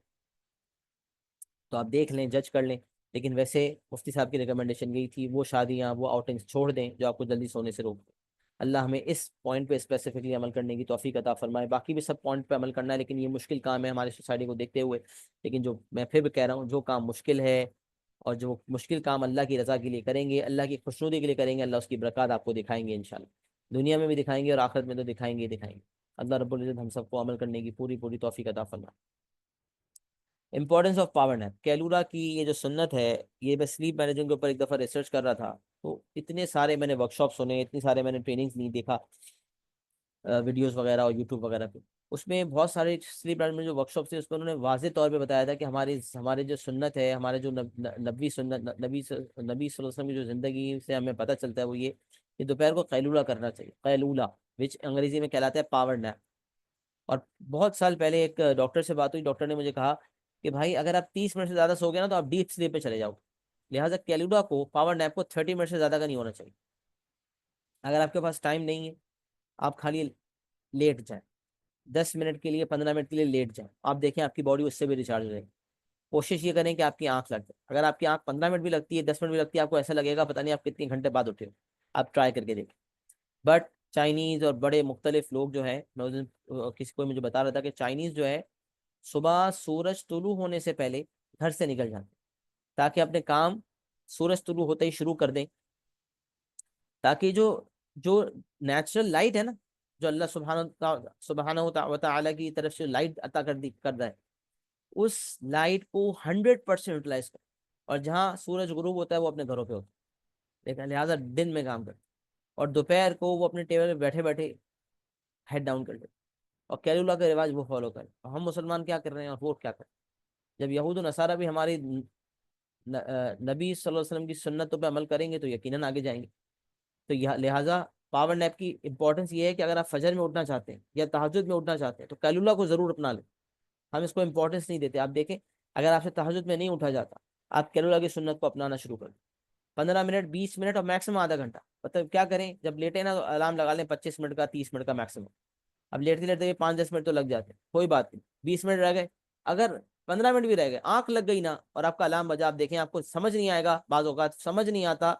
تو آپ دیکھ لیں، جج کر لیں. لیکن ویسے مفتی صاحب کی ریکمنڈیشن یہی تھی، وہ شادیاں، وہ آؤٹنگز چھوڑ دیں جو آپ کو جلدی سونے سے روک دیں. اللہ ہمیں اس پوائنٹ پہ اسپیسیفکلی عمل کرنے کی توفیق عطا فرمائے. باقی بھی سب پوائنٹ پہ عمل کرنا ہے، لیکن یہ مشکل کام ہے ہماری سوسائٹی کو دیکھتے ہوئے. لیکن جو میں پھر بھی کہہ رہا ہوں، جو کام مشکل ہے اور جو مشکل کام اللہ کی رضا کے لیے کریں گے، اللہ کی خوشنودی کے لیے کریں گے، اللہ اس کی برکات آپ کو دکھائیں گے انشاءاللہ. دنیا میں بھی دکھائیں گے اور آخرت میں تو دکھائیں گے ہی دکھائیں گے. اللہ رب العزت ہم سب کو عمل کرنے کی پوری توفیق عطا فرمائے. امپورٹنس آف پاور نیپ، کیلورا کی یہ جو سنت ہے، یہ میں سلیپ مینجمنٹ کے اوپر ایک دفعہ ریسرچ کر رہا تھا تو اتنے سارے میں نے ورک شاپ سنے، اتنے سارے میں نے ٹریننگز نہیں دیکھا ویڈیوز وغیرہ اور یوٹیوب وغیرہ پہ. اس میں بہت سارے سلیپ مینجمنٹ جو ورک شاپس تھے اس میں انہوں نے واضح طور پہ بتایا تھا کہ ہمارے جو سنت ہے، ہمارے جو نبی سنت، نبی صلی اللہ علیہ وسلم کی جو زندگی سے ہمیں پتہ چلتا ہے وہ یہ کہ دوپہر کو قیلولہ کرنا چاہیے. قیلولہ وچ انگریزی میں کہلاتا ہے پاور نیپ. اور بہت سال پہلے ایک ڈاکٹر سے بات ہوئی، ڈاکٹر نے مجھے کہا کہ بھائی اگر آپ 30 منٹ سے زیادہ سو گے نا تو آپ ڈیپ سلیپ پہ چلے جاؤ. لہٰذا کیلوڈا کو، پاور نیپ کو 30 منٹ سے زیادہ کا نہیں ہونا چاہیے. اگر آپ کے پاس ٹائم نہیں ہے، آپ خالی لیٹ جائیں 10 منٹ کے لیے، 15 منٹ کے لیے لیٹ جائیں. آپ دیکھیں آپ کی باڈی اس سے بھی ریچارج رہے گی. کوشش یہ کریں کہ آپ کی آنکھ لگ جائے. اگر آپ کی آنکھ 15 منٹ بھی لگتی ہے، 10 منٹ بھی لگتی ہے، آپ کو ایسا لگے گا پتہ نہیں آپ کتنے گھنٹے بعد اٹھے ہو. آپ ٹرائی کر کے دیکھیں. بٹ چائنیز اور بڑے مختلف لوگ جو ہیں، میں اس دن کسی کو مجھے بتا رہا تھا کہ چائنیز جو ہے صبح سورج طلوع ہونے سے پہلے گھر سے نکل جاتے تاکہ اپنے کام سورج طلوع ہوتے ہی شروع کر دیں، تاکہ جو نیچرل لائٹ ہے نا، جو اللہ سبحانہ و تعالیٰ کی طرف سے لائٹ عطا کر رہا ہے، اس لائٹ کو 100% یوٹیلائز کریں. اور جہاں سورج غروب ہوتا ہے وہ اپنے گھروں پہ ہوتا ہے، لیکن لہٰذا دن میں کام کریں. اور دوپہر کو وہ اپنے ٹیبل پہ بیٹھے بیٹھے ہیڈ ڈاؤن کر لیں. اور کیلولا کا رواج وہ فالو کریں. اور ہم مسلمان کیا کر رہے ہیں اور وہ کیا کر رہے ہیں؟ جب یہود و نصارہ بھی ہماری نبی صلی اللہ علیہ وسلم کی سنتوں پہ عمل کریں گے تو یقیناً آگے جائیں گے. تو یہ لہٰذا پاور نیپ کی امپورٹنس یہ ہے کہ اگر آپ فجر میں اٹھنا چاہتے ہیں یا تہجد میں اٹھنا چاہتے ہیں تو کیلولا کو ضرور اپنا لیں. ہم اس کو امپورٹنس نہیں دیتے. آپ دیکھیں اگر آپ سے تہجد میں نہیں اٹھا جاتا, آپ کیلولا کی سنت کو اپنانا شروع کر دیں. 15 منٹ, 20 منٹ اور میکسیمم آدھا گھنٹہ. مطلب کیا کریں, جب لیٹے نا تو الارم لگا لیں 25 منٹ کا, 30 منٹ کا میکسیمم. اب لیٹتے لیٹتے 5-10 منٹ تو لگ جاتے ہیں, کوئی بات نہیں. 20 منٹ رہ گئے, اگر 15 منٹ بھی رہ گئے, آنکھ لگ گئی نا اور آپ کا الارم بجا, آپ دیکھیں آپ کو سمجھ نہیں آئے گا, بعض اوقات سمجھ نہیں آتا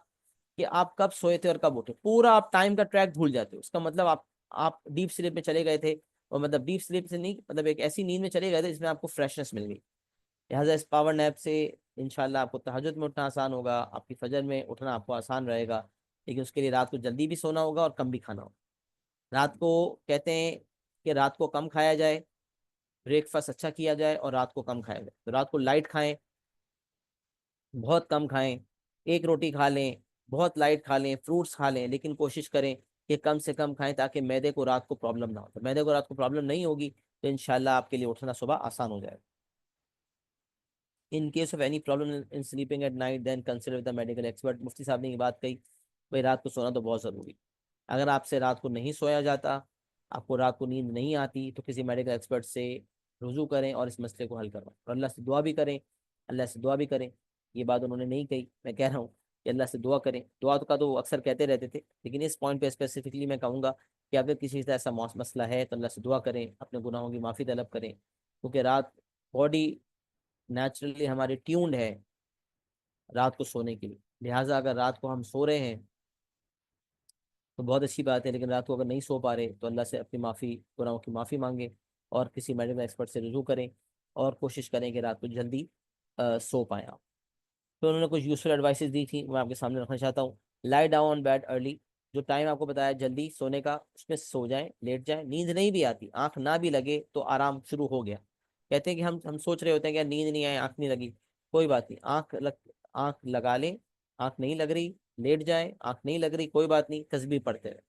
کہ آپ کب سوئے تھے اور کب اٹھے. پورا آپ ٹائم کا ٹریک بھول جاتے ہو. اس کا مطلب آپ ڈیپ سلیپ میں چلے گئے تھے, اور مطلب ڈیپ سلیپ سے نہیں, مطلب ایک ایسی نیند میں چلے گئے تھے جس میں آپ کو فریشنس مل گئی. لہٰذا اس پاور نیپ سے انشاءاللہ آپ کو تہجد میں اٹھنا آسان ہوگا, آپ کی فجر میں اٹھنا آپ کو آسان رہے گا. لیکن اس کے لیے رات کو جلدی بھی سونا ہوگا اور کم بھی کھانا ہوگا. رات کو کہتے ہیں کہ رات کو کم کھایا جائے, بریک فاسٹ اچھا کیا جائے, اور رات کو کم کھایا جائے. تو رات کو لائٹ کھائیں, بہت کم کھائیں. ایک روٹی کھا لیں, بہت لائٹ کھا لیں, فروٹس کھا لیں, لیکن کوشش کریں کہ کم سے کم کھائیں تاکہ معدے کو رات کو پرابلم نہ ہو. تو معدے کو رات کو پرابلم نہیں ہوگی تو انشاءاللہ آپ کے لیے اٹھنا صبح آسان ہو جائے گا. In case of any problem in sleeping at night then consider the medical expert. مفتی صاحب نے یہ بات کہی, بھائی رات کو سونا تو بہت ضروری. اگر آپ سے رات کو نہیں سویا جاتا, آپ کو رات کو نیند نہیں آتی, تو کسی میڈیکل ایکسپرٹ سے رجوع کریں اور اس مسئلے کو حل کروائیں, اور اللہ سے دعا بھی کریں. اللہ سے دعا بھی کریں. یہ بات انہوں نے نہیں کہی, میں کہہ رہا ہوں کہ اللہ سے دعا کریں. دعا کا تو وہ اکثر کہتے رہتے تھے, لیکن اس پوائنٹ پہ اسپیسیفکلی میں کہوں گا کہ اگر کسی سے ایسا مسئلہ ہے تو اللہ سے دعا کریں, اپنے گناہوں کی معافی طلب کریں. کیونکہ رات باڈی نیچرلی ہماری ٹیونڈ ہے رات کو سونے کے لیے. لہٰذا اگر رات کو ہم سو رہے ہیں تو بہت اچھی بات ہے, لیکن رات کو اگر نہیں سو پا رہے تو اللہ سے اپنی معافی, گناہوں کی معافی مانگیں, اور کسی میڈیکل ایکسپرٹ سے رجوع کریں, اور کوشش کریں کہ رات کو جلدی سو پائیں آپ. تو انہوں نے کچھ یوزفل ایڈوائسز دی تھی, میں آپ کے سامنے رکھنا چاہتا ہوں. لائی ڈاؤن بیڈ ارلی, جو ٹائم آپ کو بتایا جلدی سونے کا, اس میں سو جائیں, لیٹ جائیں. نیند نہیں بھی آتی, آنکھ نہ بھی لگے تو آرام شروع ہو گیا. کہتے ہیں کہ ہم سوچ رہے ہوتے ہیں کہ نیند نہیں آئے, آنکھ نہیں لگی, کوئی بات نہیں. آنکھ لگا لیں, آنکھ نہیں لگ رہی لیٹ جائیں, آنکھ نہیں لگ رہی کوئی بات نہیں, تسبیح پڑھتے رہیں,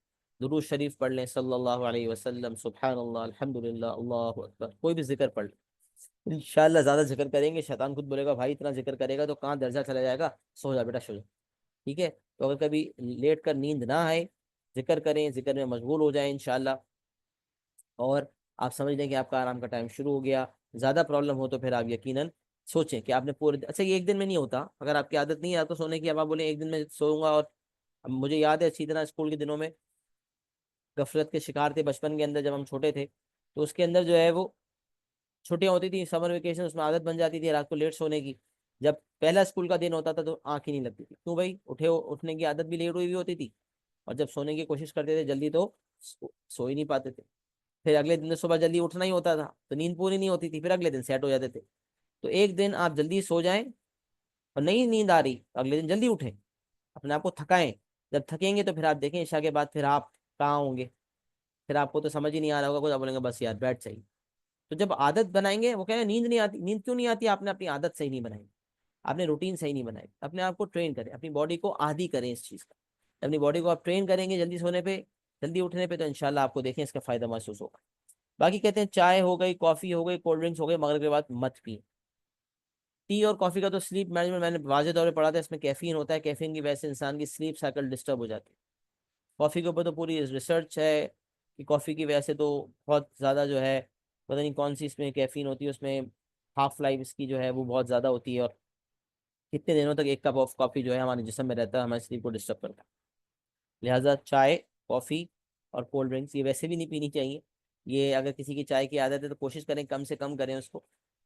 درود شریف پڑھ لیں صلی اللہ علیہ وسلم, سبحان اللہ, الحمدللہ, اللہ اکبر, کوئی بھی ذکر پڑھ لیں. انشاءاللہ زیادہ ذکر کریں گے, شیطان خود بولے گا بھائی اتنا ذکر کرے گا تو کہاں درجہ چلا جائے گا, سو جا بیٹا, سو جا. ٹھیک ہے, تو اگر کبھی لیٹ کر نیند نہ آئے, ذکر کریں, ذکر میں مشغول ہو جائیں انشاءاللہ, اور آپ سمجھ لیں کہ آپ کا آرام کا ٹائم شروع ہو گیا. زیادہ پرابلم ہو تو پھر آپ یقیناً سوچیں کہ آپ نے پورے, اچھا یہ ایک دن میں نہیں ہوتا. اگر آپ کی عادت نہیں ہے آپ کو سونے کی, اب آپ بولیں ایک دن میں سوؤں گا. اور مجھے یاد ہے اچھی طرح اسکول کے دنوں میں غفلت کے شکار تھے بچپن کے اندر, جب ہم چھوٹے تھے تو اس کے اندر جو ہے وہ چھٹیاں ہوتی تھی, سمر ویکیشن, اس میں عادت بن جاتی تھی رات کو لیٹ سونے کی. جب پہلا اسکول کا دن ہوتا تھا تو آنکھ ہی نہیں لگتی تھی. کیوں بھائی, اٹھنے کی عادت بھی لیٹ ہوئی ہوتی تھی, اور جب سونے کی کوشش کرتے تھے جلدی تو سو ہی نہیں پاتے تھے. پھر اگلے دن صبح جلدی اٹھنا ہی ہوتا تھا تو نیند پوری نہیں ہوتی تھی, پھر اگلے دن سیٹ ہو جاتے تھے. تو ایک دن آپ جلدی سو جائیں, اور نہیں نیند آ رہی اگلے دن جلدی اٹھیں, اپنے آپ کو تھکائیں. جب تھکیں گے تو پھر آپ دیکھیں عشاء کے بعد پھر آپ کہاں ہوں گے, پھر آپ کو تو سمجھ ہی نہیں آ رہا ہوگا, کچھ بولیں گے بس یار بیٹھ چاہیے. تو جب عادت بنائیں گے, وہ کہیں نیند نہیں آتی, نیند کیوں نہیں آتی, آپ نے اپنی عادت صحیح نہیں بنائی, آپ نے روٹین صحیح نہیں بنائی. اپنے آپ کو ٹرین کریں, اپنی باڈی کو عادی کریں اس چیز کا. اپنی باڈی کو آپ ٹرین کریں گے جلدی سونے پہ, جلدی اٹھنے پہ, تو انشاءاللہ آپ کو دیکھیں اس کا فائدہ محسوس ہوگا. باقی کہتے ہیں چائے ہو گئی, کافی ہو گئی, کولڈ ڈرنکس ہو گئی, مغرب کے بعد مت پئیں. ٹی اور کافی کا تو سلیپ مینجمنٹ میں نے واضح طور پہ پڑھا تھا, اس میں کیفین ہوتا ہے, کیفین کی وجہ سے انسان کی سلیپ سائیکل ڈسٹرب ہو جاتی ہے. کافی کے اوپر تو پوری ریسرچ ہے کہ کافی کی وجہ سے تو بہت زیادہ جو ہے, پتہ نہیں کون سی اس میں کیفین ہوتی ہے, اس میں ہاف لائف اس کی جو ہے وہ بہت زیادہ ہوتی ہے, اور کتنے دنوں تک ایک کپ آف کافی جو ہے ہمارے جسم میں رہتا ہے, ہمارے سلیپ کو ڈسٹرب کرتا ہے. لہٰذا چائے, کافی اور کولڈ ڈرنکس یہ ویسے بھی نہیں پینی چاہیے. یہ اگر کسی کی چائے کی عادت ہے تو کوشش کریں کم سے کم کریں اس کو,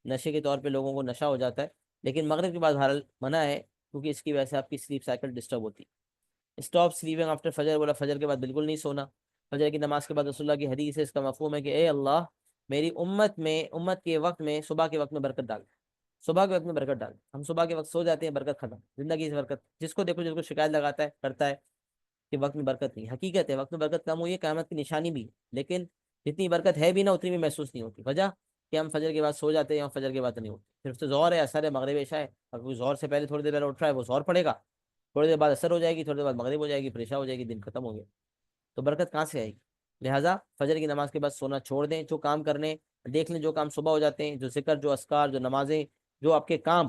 نشے کے طور پہ لوگوں کو نشہ ہو جاتا ہے. لیکن مغرب کے بعد حال منع ہے, کیونکہ اس کی وجہ سے آپ کی سلیپ سائیکل ڈسٹرب ہوتی ہے. اسٹاپ سلیپنگ آفٹر فجر, بولا فجر کے بعد بالکل نہیں سونا. فجر کی نماز کے بعد رسول اللہ کی حدیث ہے, اس کا مفہوم ہے کہ اے اللہ میری امت کے وقت میں, صبح کے وقت میں برکت ڈال, صبح کے وقت میں برکت ڈال. ہم صبح کے وقت سو جاتے ہیں, برکت ختم, زندگی سے برکت. جس کو دیکھو, جس کو شکایت لگاتا ہے, کرتا ہے کہ وقت میں برکت نہیں. حقیقت ہے وقت میں برکت کم ہوئی ہے, قیامت کی نشانی بھی, لیکن جتنی برکت ہے بھی نا اتنی بھی محسوس نہیں ہوتی. وجہ کہ ہم فجر کے بعد سو جاتے ہیں, اور فجر کے بعد نہیں ہوتے. صرف تو ظہر ہے, اثر ہے, مغرب عشاء ہے. اگر کوئی ظہر سے پہلے تھوڑی دیر پہلے اٹھ رہا ہے وہ ظہر پڑے گا, تھوڑی دیر بعد اثر ہو جائے گی, تھوڑی دیر بعد مغرب ہو جائے گی, پھر عشاء ہو جائے گی, دن ختم ہو گیا. تو برکت کہاں سے آئے گی؟ لہٰذا فجر کی نماز کے بعد سونا چھوڑ دیں. جو کام کرنے دیکھ لیں, جو کام صبح ہو جاتے ہیں, جو ذکر, جو اذکار, جو نمازیں, جو آپ کے کام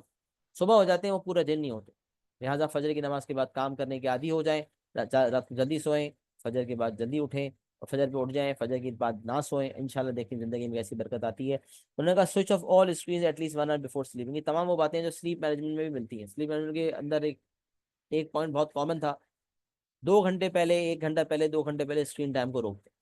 صبح ہو جاتے ہیں وہ پورا دن نہیں ہوتے. لہٰذا فجر کی نماز کے بعد کام کرنے کے عادی ہو جائیں، رات کو جلدی سوئیں، فجر کے بعد جلدی اٹھیں اور فجر پہ اٹھ جائیں، فجر کے بعد نہ سوئیں، انشاءاللہ دیکھیں زندگی میں ایسی برکت آتی ہے. انہوں نے کہا switch off all screens at least 1 hour before sleeping. یہ تمام وہ باتیں ہیں جو سلیپ مینجمنٹ میں بھی ملتی ہیں. سلیپ مینجمنٹ کے اندر ایک پوائنٹ بہت کامن تھا، 2 گھنٹے پہلے، 1 گھنٹہ پہلے، 2 گھنٹے پہلے اسکرین ٹائم کو روک دیں.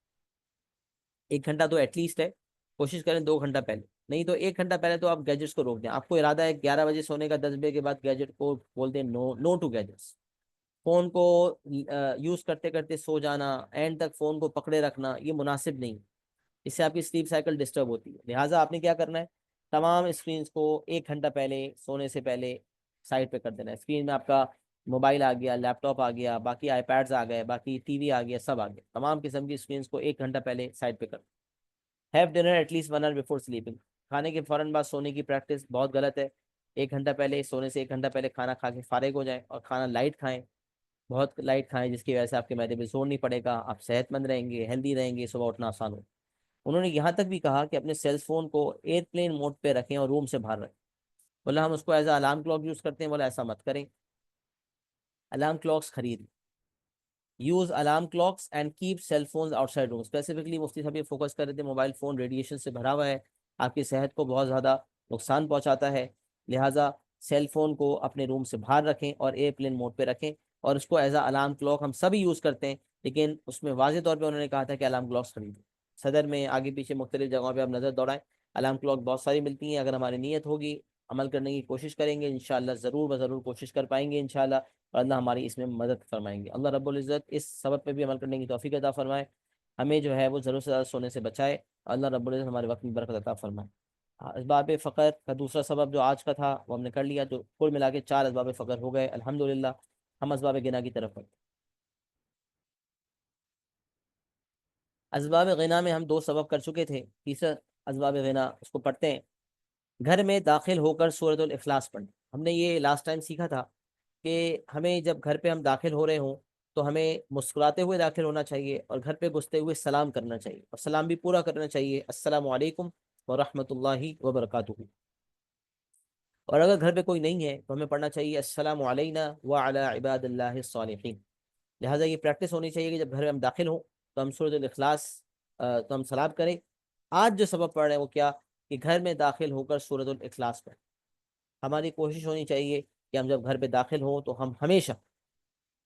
1 گھنٹہ تو ایٹ لیسٹ ہے، کوشش کریں 2 گھنٹہ پہلے، نہیں تو 1 گھنٹہ پہلے تو آپ گیجٹس کو روک دیں. آپ کو ارادہ ہے 11 بجے سونے کا، 10 بجے کے بعد گیجٹ کو بول دیں نو، نو ٹو گیجٹس. فون کو یوز کرتے کرتے سو جانا، اینڈ تک فون کو پکڑے رکھنا، یہ مناسب نہیں. اس سے آپ کی سلیپ سائیکل ڈسٹرب ہوتی ہے. لہٰذا آپ نے کیا کرنا ہے، تمام اسکرینس کو 1 گھنٹہ پہلے سونے سے پہلے سائڈ پہ کر دینا ہے. اسکرین میں آپ کا موبائل آ گیا، لیپ ٹاپ آ گیا، باقی آئی پیڈز آ گئے، باقی ٹی وی آ گیا، سب آ گیا. تمام قسم کی اسکرینس کو 1 گھنٹہ پہلے سائڈ پہ کر. Have dinner at least 1 hour before sleeping. کھانے کے فوراً بعد سونے کی پریکٹس بہت غلط ہے. 1 گھنٹہ پہلے سونے سے 1 گھنٹہ پہلے کھانا کھا کے فارغ ہو جائیں، اور کھانا لائٹ کھائیں، بہت لائٹ کھائیں، جس کی وجہ سے آپ کے معدے پہ زور نہیں پڑے گا، آپ صحت مند رہیں گے، ہیلدی رہیں گے، صبح اٹھنا آسان ہو. انہوں نے یہاں تک بھی کہا کہ اپنے سیل فون کو ایئر پلین موڈ پہ رکھیں اور روم سے باہر رکھیں. بولا ہم اس کو as a alarm clock use کرتے ہیں. بولا ایسا مت کریں، الارم کلاکس خرید. Use alarm clocks and keep cell phones outside room. Specifically مفتی صاحب یہ فوکس کر رہے تھے موبائل فون ریڈیشن سے بھرا ہوا ہے، آپ کی صحت کو بہت زیادہ نقصان پہنچاتا ہے. لہٰذا سیل فون کو اپنے روم سے باہر رکھیں اور ایئر پلین موڈ پہ رکھیں. اور اس کو ایز اے الارم کلاک ہم سبھی یوز کرتے ہیں، لیکن اس میں واضح طور پہ انہوں نے کہا تھا کہ الارم کلاکس خریدیں. صدر میں آگے پیچھے مختلف جگہوں پہ آپ نظر دوڑائیں، الارم کلاک بہت ساری ملتی ہیں. اگر ہماری نیت ہوگی، عمل کرنے کی کوشش کریں گے، انشاءاللہ ضرور بضرور کوشش کر پائیں گے انشاءاللہ. اور اللہ ہماری اس میں مدد فرمائیں گے. اللہ رب العزت اس سبب پہ بھی عمل کرنے کی توفیق عطا فرمائے، ہمیں جو ہے وہ ضرور سے زیادہ سونے سے بچائے. اللہ رب العزت ہمارے وقت میں برکت عطا فرمائے. اسباب فقر کا دوسرا سبب جو آج کا تھا وہ ہم نے کر لیا، تو کل ملا کے 4 اسباب فقر ہو گئے الحمدللہ. ہم اسباب غنا کی طرف بڑھتے. اسباب غنا میں ہم 2 سبب کر چکے تھے، تیسرا اسباب غنا اس کو پڑھتے ہیں. گھر میں داخل ہو کر سورۃ الاخلاص پڑھیں. ہم نے یہ لاسٹ ٹائم سیکھا تھا کہ ہمیں جب گھر پہ ہم داخل ہو رہے ہوں تو ہمیں مسکراتے ہوئے داخل ہونا چاہیے، اور گھر پہ گھستے ہوئے سلام کرنا چاہیے، اور سلام بھی پورا کرنا چاہیے، السلام علیکم ورحمۃ اللہ وبرکاتہ. اور اگر گھر پہ کوئی نہیں ہے تو ہمیں پڑھنا چاہیے السلام علینا وعلی عباد اللہ الصالحین. لہٰذا یہ پریکٹس ہونی چاہیے کہ جب گھر میں ہم داخل ہوں تو ہم سورۃ الاخلاص تو ہم سلام کریں. آج جو سبب پڑھ رہے ہیں وہ کیا، کہ گھر میں داخل ہو کر سورۃ الاخلاص پڑھیں. ہماری کوشش ہونی چاہیے کہ ہم جب گھر پہ داخل ہوں تو ہم ہمیشہ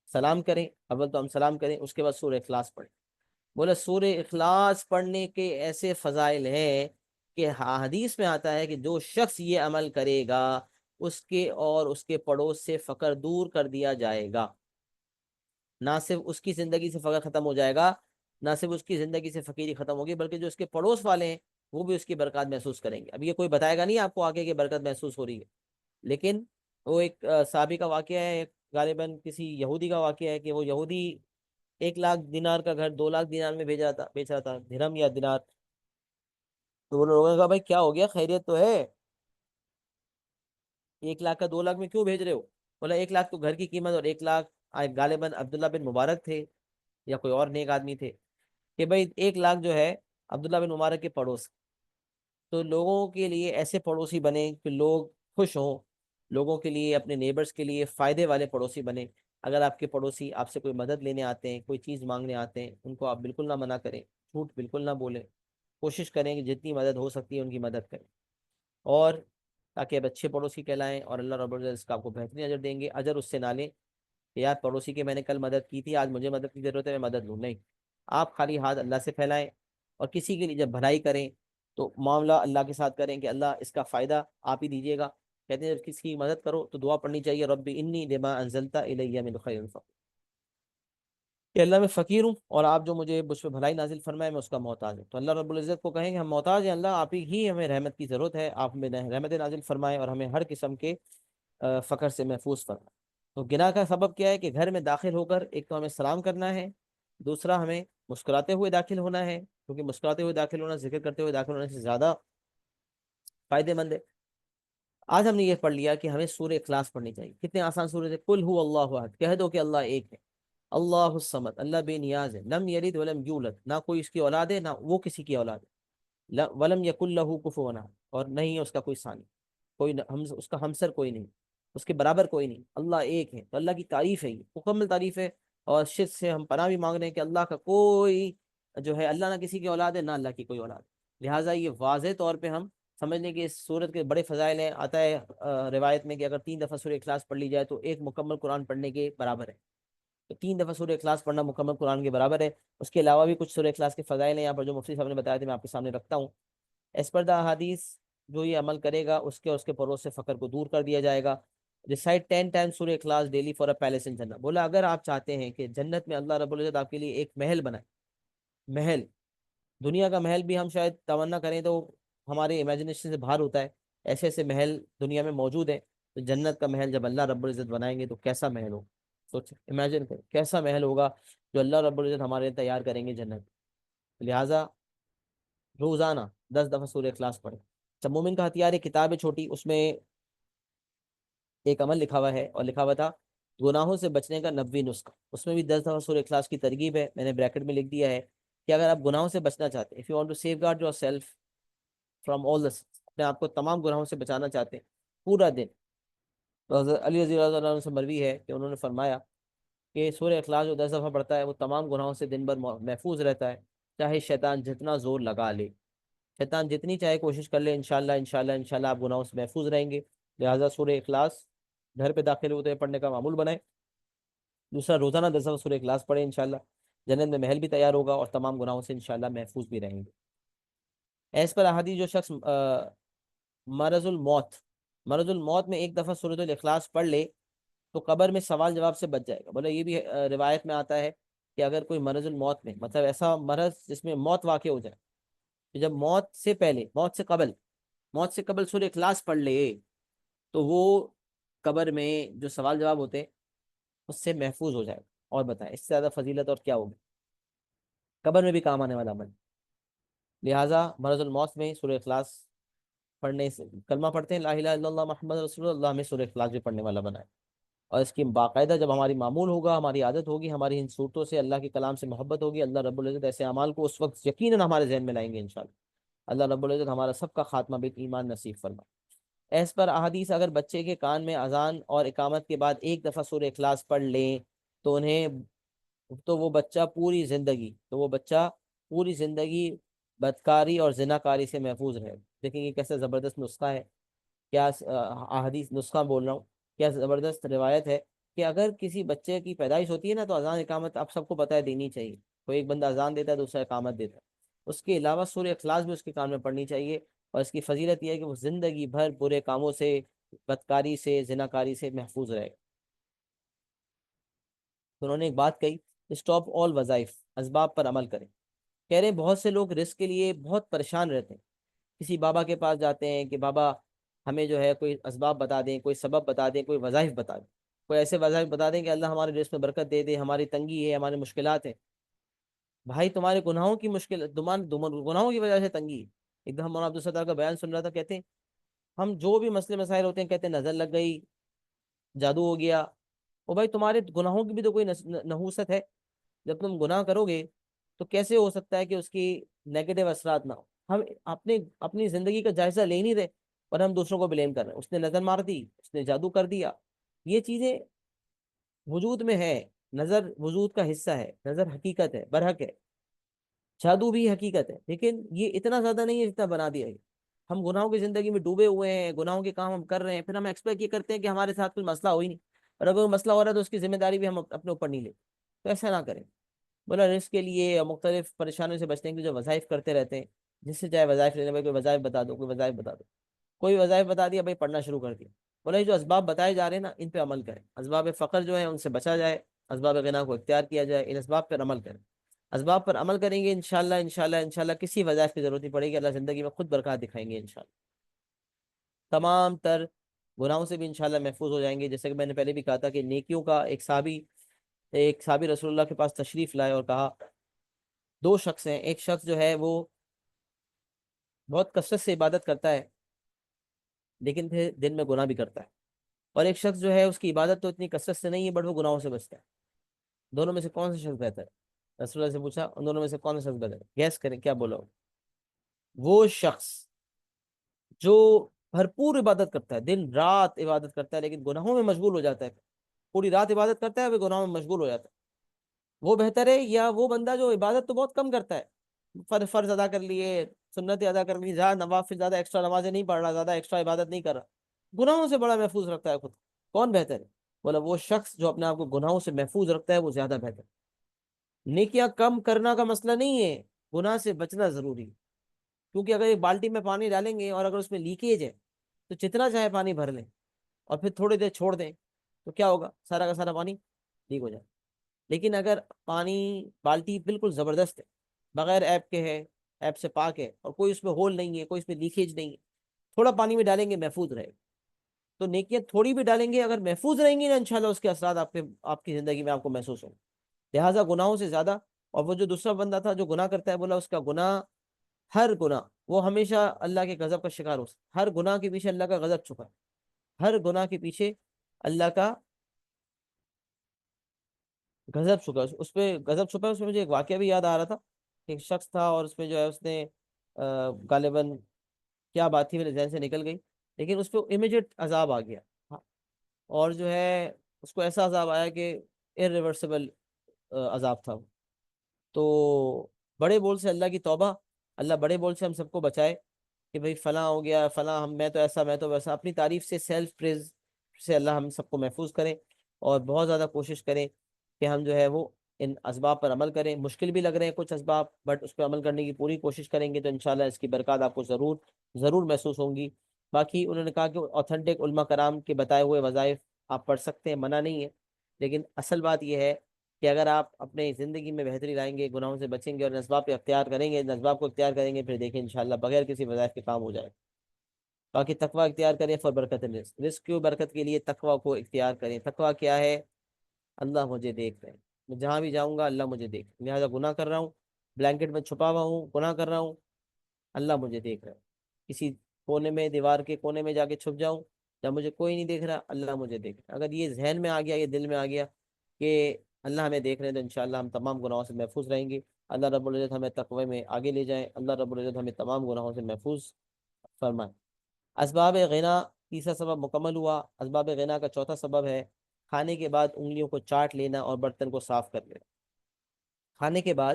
سلام کریں. اول تو ہم سلام کریں، اس کے بعد سورہ اخلاص پڑھیں. بولے سورہ اخلاص پڑھنے کے ایسے فضائل ہیں کہ حدیث میں آتا ہے کہ جو شخص یہ عمل کرے گا اس کے اور اس کے پڑوس سے فقر دور کر دیا جائے گا. نہ صرف اس کی زندگی سے فقر ختم ہو جائے گا، نہ صرف اس کی زندگی سے فقیری ختم ہوگی، بلکہ جو اس کے پڑوس والے ہیں وہ بھی اس کی برکات محسوس کریں گے. اب یہ کوئی بتائے گا نہیں آپ کو آگے کہ برکت محسوس ہو رہی ہے، لیکن وہ ایک صحابی کا واقعہ ہے، غالباً کسی یہودی کا واقعہ ہے، کہ وہ یہودی 1 لاکھ دینار کا گھر 2 لاکھ دینار میں بیچ رہا تھا، درہم یا دینار. تو وہ لوگوں نے کہا بھائی کیا ہو گیا، خیریت تو ہے، 1 لاکھ کا 2 لاکھ میں کیوں بھیج رہے ہو؟ بولا 1 لاکھ تو گھر کی قیمت، اور 1 لاکھ غالباً عبداللہ بن مبارک تھے یا کوئی اور نیک آدمی تھے، کہ بھائی 1 لاکھ جو ہے عبداللہ بن مبارک کے پڑوس. تو لوگوں کے لیے ایسے پڑوسی بنے کہ لوگ خوش ہوں، لوگوں کے لیے، اپنے نیبرز کے لیے فائدے والے پڑوسی بنے. اگر آپ کے پڑوسی آپ سے کوئی مدد لینے آتے ہیں، کوئی چیز مانگنے آتے ہیں، ان کو آپ بالکل نہ منع کریں، جھوٹ بالکل نہ بولیں. کوشش کریں کہ جتنی مدد ہو سکتی ہے ان کی مدد کریں، اور تاکہ اب اچھے پڑوسی کہلائیں، اور اللہ رب العزت اس کا آپ کو بہترین اجر دیں گے. اجر اس سے نہ لیں کہ یار پڑوسی کے میں نے کل مدد کی تھی، آج مجھے مدد کی ضرورت ہے میں مدد لوں. نہیں، آپ خالی ہاتھ اللہ سے پھیلائیں، اور کسی کے لیے جب بھلائی کریں تو معاملہ اللہ کے ساتھ کریں کہ اللہ اس کا فائدہ آپ ہی دیجیے گا. کہتے ہیں جب کسی کی مدد کرو تو دعا پڑھنی چاہیے رب انی لما انزلت الی من خیر فقیر، کہ اللہ میں فقیر ہوں اور آپ جو مجھے پہ بھلائی نازل فرمائے میں اس کا محتاج ہوں. تو اللہ رب العزت کو کہیں کہ ہم محتاج ہیں اللہ، آپ ہی ہمیں رحمت کی ضرورت ہے، آپ ہمیں رحمت نازل فرمائیں اور ہمیں ہر قسم کے فقر سے محفوظ فرمائیں. تو گناہ کا سبب کیا ہے کہ گھر میں داخل ہو کر ایک تو ہمیں سلام کرنا ہے، دوسرا ہمیں مسکراتے ہوئے داخل ہونا ہے، کیونکہ مسکراتے ہوئے داخل ہونا ذکر کرتے ہوئے داخل ہونے سے زیادہ فائدے مند ہے. آج ہم نے یہ پڑھ لیا کہ ہمیں سورہ اخلاص پڑھنی چاہیے. کتنے آسان سورہ ہے، قل هو اللہ احد، کہہ دو کہ اللہ ایک ہے، اللہ الصمد، اللہ بے نیاز ہے، لم یلد ولم یولد، نہ کوئی اس کی اولاد ہے نہ وہ کسی کی اولاد ہے، ولم یکن لہ کفوا احد، اور نہیں ہے اس کا کوئی ثانی، کوئی اس کا ہمسر کوئی نہیں. اس کے برابر کوئی نہیں، اللہ ایک ہے، تو اللہ کی تعریف ہے، یہ مکمل تعریف ہے۔ اور شرک سے ہم پناہ بھی مانگ رہے ہیں کہ اللہ کا کوئی جو ہے، اللہ نہ کسی کی اولاد ہے نہ اللہ کی کوئی اولاد ہے۔ لہٰذا یہ واضح طور پہ ہم سمجھ لیں کہ اس صورت کے بڑے فضائل ہیں۔ آتا ہے روایت میں کہ اگر 3 دفعہ سورہ اخلاص پڑھ لی جائے تو ایک مکمل قرآن پڑھنے کے برابر ہے۔ تو 3 دفعہ سورہ اخلاص پڑھنا مکمل قرآن کے برابر ہے۔ اس کے علاوہ بھی کچھ سورہ اخلاص کے فضائل ہیں یہاں پر جو مفتی صاحب نے بتایا تھے، میں آپ کے سامنے رکھتا ہوں۔ ایس پر دا احادیث، جو یہ عمل کرے گا اس کے پروں سے فقر کو دور کر دیا جائے گا۔ ریسائٹ 10 ٹائمز سورہ اخلاص ڈیلی فار اے پیلس ان جنت۔ بولا اگر آپ چاہتے ہیں کہ جنت میں اللہ رب العزت آپ کے لیے ایک محل بنائے، محل، دنیا کا محل بھی ہم شاید تمنا کریں تو ہمارے امیجنیشن سے باہر ہوتا ہے، ایسے ایسے محل دنیا میں موجود ہیں، تو جنت کا محل جب اللہ رب العزت بنائیں گے تو کیسا محل ہو، سوچ امیجن کریں کیسا محل ہوگا جو اللہ رب العزت ہمارے لیے تیار کریں گے جنت۔ لہٰذا روزانہ 10 دفعہ سورہ اخلاص پڑھیں۔ جب مومن کا ہتھیار ایک کتاب ہے چھوٹی، اس میں ایک عمل لکھا ہوا ہے، اور لکھا ہوا تھا گناہوں سے بچنے کا 90 نسخہ، اس میں بھی 10 دفعہ سورہ اخلاص کی ترغیب ہے، میں نے بریکٹ میں لکھ دیا ہے کہ اگر آپ گناہوں سے بچنا چاہتے ہیں، if you want to safeguard yourself from all the sins، اپنے آپ کو تمام گناہوں سے بچانا چاہتے ہیں پورا دن، تو حضرت علی رضی اللہ عنہ سے مروی ہے کہ انہوں نے فرمایا کہ سورہ اخلاص جو 10 دفعہ پڑھتا ہے وہ تمام گناہوں سے دن بھر محفوظ رہتا ہے، چاہے شیطان جتنا زور لگا لے، شیطان جتنی چاہے کوشش کر لے، انشاءاللہ انشاءاللہ انشاءاللہ آپ گناہوں سے محفوظ رہیں گے۔ لہٰذا سورہ اخلاص گھر پہ داخل ہوتے ہوئے پڑھنے کا معمول بنائیں۔ دوسرا، روزانہ 10 دفعہ سورہ اخلاص پڑھیں، انشاءاللہ جنت میں محل بھی تیار ہوگا اور تمام گناہوں سے انشاءاللہ محفوظ بھی رہیں گے۔ ایس پر احادیث، جو شخص مرض الموت، مرض الموت میں 1 دفعہ سورۃ الاخلاص پڑھ لے تو قبر میں سوال جواب سے بچ جائے گا۔ بولے یہ بھی روایت میں آتا ہے کہ اگر کوئی مرض الموت میں، مطلب ایسا مرض جس میں موت واقع ہو جائے، تو جب موت سے پہلے، موت سے قبل سورہ اخلاص پڑھ لے تو وہ قبر میں جو سوال جواب ہوتے ہیں اس سے محفوظ ہو جائے گا۔ اور بتائیں اس سے زیادہ فضیلت اور کیا ہوگی، قبر میں بھی کام آنے والا عمل۔ لہٰذا مرض الموت میں سورہ اخلاص پڑھنے سے، کلمہ پڑھتے ہیں لا الہ الا اللہ محمد رسول اللہ، میں سورہ اخلاص بھی پڑھنے والا بنائے، اور اس کی باقاعدہ جب ہماری معمول ہوگا، ہماری عادت ہوگی، ہماری ان صورتوں سے اللہ کے کلام سے محبت ہوگی، اللہ رب العزت ایسے اعمال کو اس وقت یقیناً ہمارے ذہن میں لائیں گے انشاءاللہ۔ اللہ رب العزت ہمارا سب کا خاتمہ بھی ایمان نصیب فرمائے۔ ایس پر احادیث، اگر بچے کے کان میں اذان اور اقامت کے بعد 1 دفعہ سورہ اخلاص پڑھ لیں تو وہ بچہ پوری زندگی بدکاری اور زناکاری سے محفوظ رہے۔ دیکھیں یہ کیسا زبردست نسخہ ہے، کیا احادیث، نسخہ بول رہا ہوں، کیا زبردست روایت ہے کہ اگر کسی بچے کی پیدائش ہوتی ہے نا تو اذان اقامت آپ سب کو پتہ ہے دینی چاہیے، کوئی ایک بندہ اذان دیتا ہے دوسرا اقامت دیتا ہے، اس کے علاوہ سورہ اخلاص بھی اس کے کان میں پڑھنی چاہیے، اور اس کی فضیلت یہ ہے کہ وہ زندگی بھر برے کاموں سے، بدکاری سے، زناکاری سے محفوظ رہے گا۔ تو انہوں نے ایک بات کہی، اسٹاپ آل وظائف، اسباب پر عمل کریں۔ کہہ رہے ہیں بہت سے لوگ رزق کے لیے بہت پریشان رہتے ہیں، کسی بابا کے پاس جاتے ہیں کہ بابا ہمیں جو ہے کوئی اسباب بتا دیں، کوئی سبب بتا دیں، کوئی وظائف بتا دیں، کوئی ایسے وظائف بتا دیں کہ اللہ ہمارے رزق میں برکت دے دے، ہماری تنگی ہے، ہماری مشکلات ہیں۔ بھائی تمہارے گناہوں کی گناہوں کی وجہ سے تنگی ہے۔ ایک دم مولانا عبدالستار کا بیان سن رہا تھا، کہتے ہیں ہم جو بھی مسئلے مسائل ہوتے ہیں کہتے ہیں نظر لگ گئی، جادو ہو گیا، وہ بھائی تمہارے گناہوں کی بھی تو کوئی نحوست ہے، جب تم گناہ کرو گے تو کیسے ہو سکتا ہے کہ اس کی نیگیٹو اثرات نہ ہو؟ ہم اپنی زندگی کا جائزہ لے نہیں رہے اور ہم دوسروں کو بلیم کر رہے ہیں، اس نے نظر مار دی، اس نے جادو کر دیا۔ یہ چیزیں وجود میں ہے، نظر وجود کا حصہ ہے، نظر حقیقت ہے، برحق ہے، جادو بھی حقیقت ہے، لیکن یہ اتنا زیادہ نہیں ہے جتنا بنا دیا ہے۔ ہم گناہوں کی زندگی میں ڈوبے ہوئے ہیں، گناہوں کے کام ہم کر رہے ہیں، پھر ہم ایکسپیکٹ یہ کرتے ہیں کہ ہمارے ساتھ کوئی مسئلہ ہو ہی نہیں، اور اگر کوئی مسئلہ ہو رہا ہے تو اس کی ذمہ داری بھی ہم اپنے اوپر نہیں لیتے، تو ایسا نہ کریں۔ بولا رزق کے لیے اور مختلف پریشانیوں سے بچنے کے لیے جو وظائف کرتے رہتے ہیں، جس سے چاہے وظائف لینے، بھائی کوئی وظائف بتا دو، کوئی وظائف بتا دو، کوئی وظائف بتا دیا بھائی پڑھنا شروع کر دیا۔ بولا یہ جو اسباب بتائے جا رہے ہیں نا ان پہ عمل کریں، اسباب فقر جو ہے ان سے بچا جائے، اسباب غنا کو اختیار کیا جائے، ان اسباب پر عمل کریں۔ اسباب پر عمل کریں گے انشاءاللہ انشاءاللہ انشاءاللہ کسی وظائف کی ضرورت نہیں پڑے گی، اللہ زندگی میں خود برکات دکھائیں گے انشاءاللہ، تمام تر گناہوں سے بھی انشاءاللہ محفوظ ہو جائیں گے۔ جیسے کہ میں نے پہلے بھی کہا تھا کہ نیکیوں کا ایک صحابی رسول اللہ کے پاس تشریف لائے اور کہا 2 شخص ہیں، ایک شخص جو ہے وہ بہت کثرت سے عبادت کرتا ہے لیکن پھر دن میں گناہ بھی کرتا ہے، اور ایک شخص جو ہے اس کی عبادت تو اتنی کثرت سے نہیں ہے بٹ وہ گناہوں سے بچتا ہے، دونوں میں سے کون سا شخص بہتر ہے؟ رسول اللہ سے پوچھا ان دونوں میں سے کون سا شخص بہتر ہے؟ گیس کریں کیا بولا ہو؟ وہ شخص جو بھرپور عبادت کرتا ہے، دن رات عبادت کرتا ہے، لیکن گناہوں میں مشغول ہو جاتا ہے، پوری رات عبادت کرتا ہے وہ گناہوں میں مشغول ہو جاتا ہے، وہ بہتر ہے یا وہ بندہ جو عبادت تو بہت کم کرتا ہے، فرض ادا کر لیے، سنتیں ادا کر لی، زیادہ نوافل، زیادہ ایکسٹرا نمازیں نہیں پڑھ رہا، زیادہ ایکسٹرا عبادت نہیں کر رہا، گناہوں سے بڑا محفوظ رکھتا ہے خود، کون بہتر ہے؟ بولا وہ شخص جو اپنے آپ کو گناہوں سے محفوظ رکھتا ہے وہ زیادہ بہتر ہے۔ نیکیاں کم کرنا کا مسئلہ نہیں ہے، گناہ سے بچنا ضروری ہے، کیونکہ اگر ایک بالٹی میں پانی ڈالیں گے اور اگر اس میں لیکیج ہے تو جتنا چاہے پانی بھر لیں اور پھر تھوڑی دیر چھوڑ دیں تو کیا ہوگا؟ سارا کا سارا پانی لیک ہو جائے۔ لیکن اگر پانی، بالٹی بالکل زبردست ہے، بغیر ایپ کے ہے، ایپ سے پاک ہے، اور کوئی اس میں ہول نہیں ہے، کوئی اس میں لیکیج نہیں ہے، تھوڑا پانی میں ڈالیں گے محفوظ رہے گا۔ تو نیکیاں تھوڑی بھی ڈالیں گے اگر محفوظ رہیں گی نا، انشاءاللہ اس کے اثرات آپ کی زندگی میں آپ کو محسوس ہوں۔ لہٰذا گناہوں سے زیادہ، اور وہ جو دوسرا بندہ تھا جو گناہ کرتا ہے، بولا اس کا گناہ، ہر گناہ، وہ ہمیشہ اللہ کے غضب کا شکار ہو سکتا ہے، ہر گناہ کے پیچھے اللہ کا غضب چھپا ہے، ہر گناہ کے پیچھے اللہ کا غضب چھپا ہے، اس پہ غضب چھپا ہے۔ اس میں مجھے ایک واقعہ بھی یاد آ رہا تھا، ایک شخص تھا اور اس میں جو ہے اس نے غالباً کیا بات تھی میرے ذہن سے نکل گئی، لیکن اس پہ امیجیٹ عذاب آ گیا، ہاں، اور جو ہے اس کو ایسا عذاب آیا کہ irreversible عذاب تھا وہ۔ تو بڑے بول سے اللہ کی توبہ، اللہ بڑے بول سے ہم سب کو بچائے کہ بھئی فلاں ہو گیا، فلاں، میں تو ایسا، میں تو ویسا، اپنی تعریف سے، سیلف پریز سے اللہ ہم سب کو محفوظ کریں، اور بہت زیادہ کوشش کریں کہ ہم جو ہے وہ ان اسباب پر عمل کریں۔ مشکل بھی لگ رہے ہیں کچھ اسباب، بٹ اس پہ عمل کرنے کی پوری کوشش کریں گے تو انشاءاللہ اس کی برکات آپ کو ضرور ضرور محسوس ہوں گی۔ باقی انہوں نے کہا کہ اوتھینٹک علماء کرام کے بتائے ہوئے وظائف آپ پڑھ سکتے ہیں، منع نہیں ہے، لیکن اصل بات یہ ہے کہ اگر آپ اپنے زندگی میں بہتری لائیں گے، گناہوں سے بچیں گے اور اسباب پہ اختیار کریں گے، اسباب کو اختیار کریں گے، پھر دیکھیں انشاءاللہ بغیر کسی وظائف کے کام ہو جائے۔ باقی تقوی اختیار کریں فور برکت رزق، رزق کی برکت کے لیے تقوی کو اختیار کریں۔ تقوی کیا ہے؟ اللہ مجھے دیکھ رہے ہیں، میں جہاں بھی جاؤں گا اللہ مجھے دیکھ، لہٰذا گناہ کر رہا ہوں، بلینکٹ میں چھپا ہوا ہوں، گناہ کر رہا ہوں، اللہ مجھے دیکھ رہا ہے، کسی کونے میں، دیوار کے کونے میں جا کے چھپ جاؤں جب مجھے کوئی نہیں دیکھ رہا، اللہ مجھے دیکھ رہا ہے۔ اگر یہ ذہن میں آ گیا، یہ دل میں آ گیا کہ اللہ ہمیں دیکھ رہے ہیں، تو انشاءاللہ ہم تمام گناہوں سے محفوظ رہیں گے۔ اللہ رب العزت ہمیں تقوی میں آگے لے جائیں، اللہ رب العزت ہمیں تمام گناہوں سے محفوظ فرمائے۔ اسباب غنا، تیسرا سبب مکمل ہوا۔ اسباب غنا کا چوتھا سبب ہے کھانے کے بعد انگلیوں کو چاٹ لینا اور برتن کو صاف کر لینا۔ کھانے کے بعد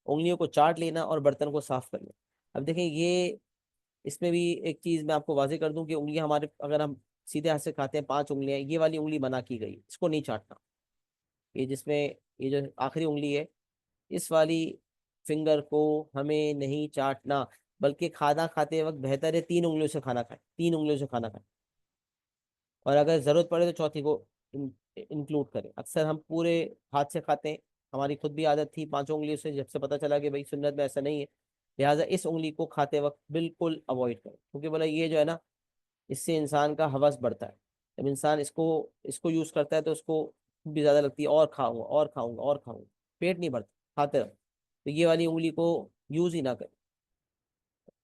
انگلیوں کو چاٹ لینا اور برتن کو صاف کر لینا۔ اب دیکھیں یہ، اس میں بھی ایک چیز میں آپ کو واضح کر دوں کہ انگلیاں ہمارے، اگر ہم سیدھے ہاتھ سے کھاتے ہیں 5 انگلیاں، یہ والی انگلی منع کی گئی، اس کو نہیں چاٹنا۔ یہ جس میں یہ جو آخری انگلی ہے، اس والی فنگر کو ہمیں نہیں چاٹنا، بلکہ کھانا کھاتے وقت بہتر ہے 3 انگلیوں سے کھانا کھائیں، 3 انگلیوں سے کھانا کھائیں، اور اگر ضرورت پڑے تو چوتھی کو انکلوڈ کریں۔ اکثر ہم پورے ہاتھ سے کھاتے ہیں، ہماری خود بھی عادت تھی 5 انگلیوں سے، جب سے پتہ چلا کہ بھائی سنت میں ایسا نہیں ہے، لہٰذا اس انگلی کو کھاتے وقت بالکل اوائڈ کریں، کیونکہ بولا یہ جو ہے نا، اس سے انسان کا ہوس بڑھتا ہے، جب انسان اس کو یوز کرتا ہے تو اس کو بھی زیادہ لگتی ہے، اور کھاؤں گا، اور کھاؤں گا، اور کھاؤں گا، پیٹ نہیں بھرتا، کھاتے رہو۔ تو یہ والی انگلی کو یوز ہی نہ کریں،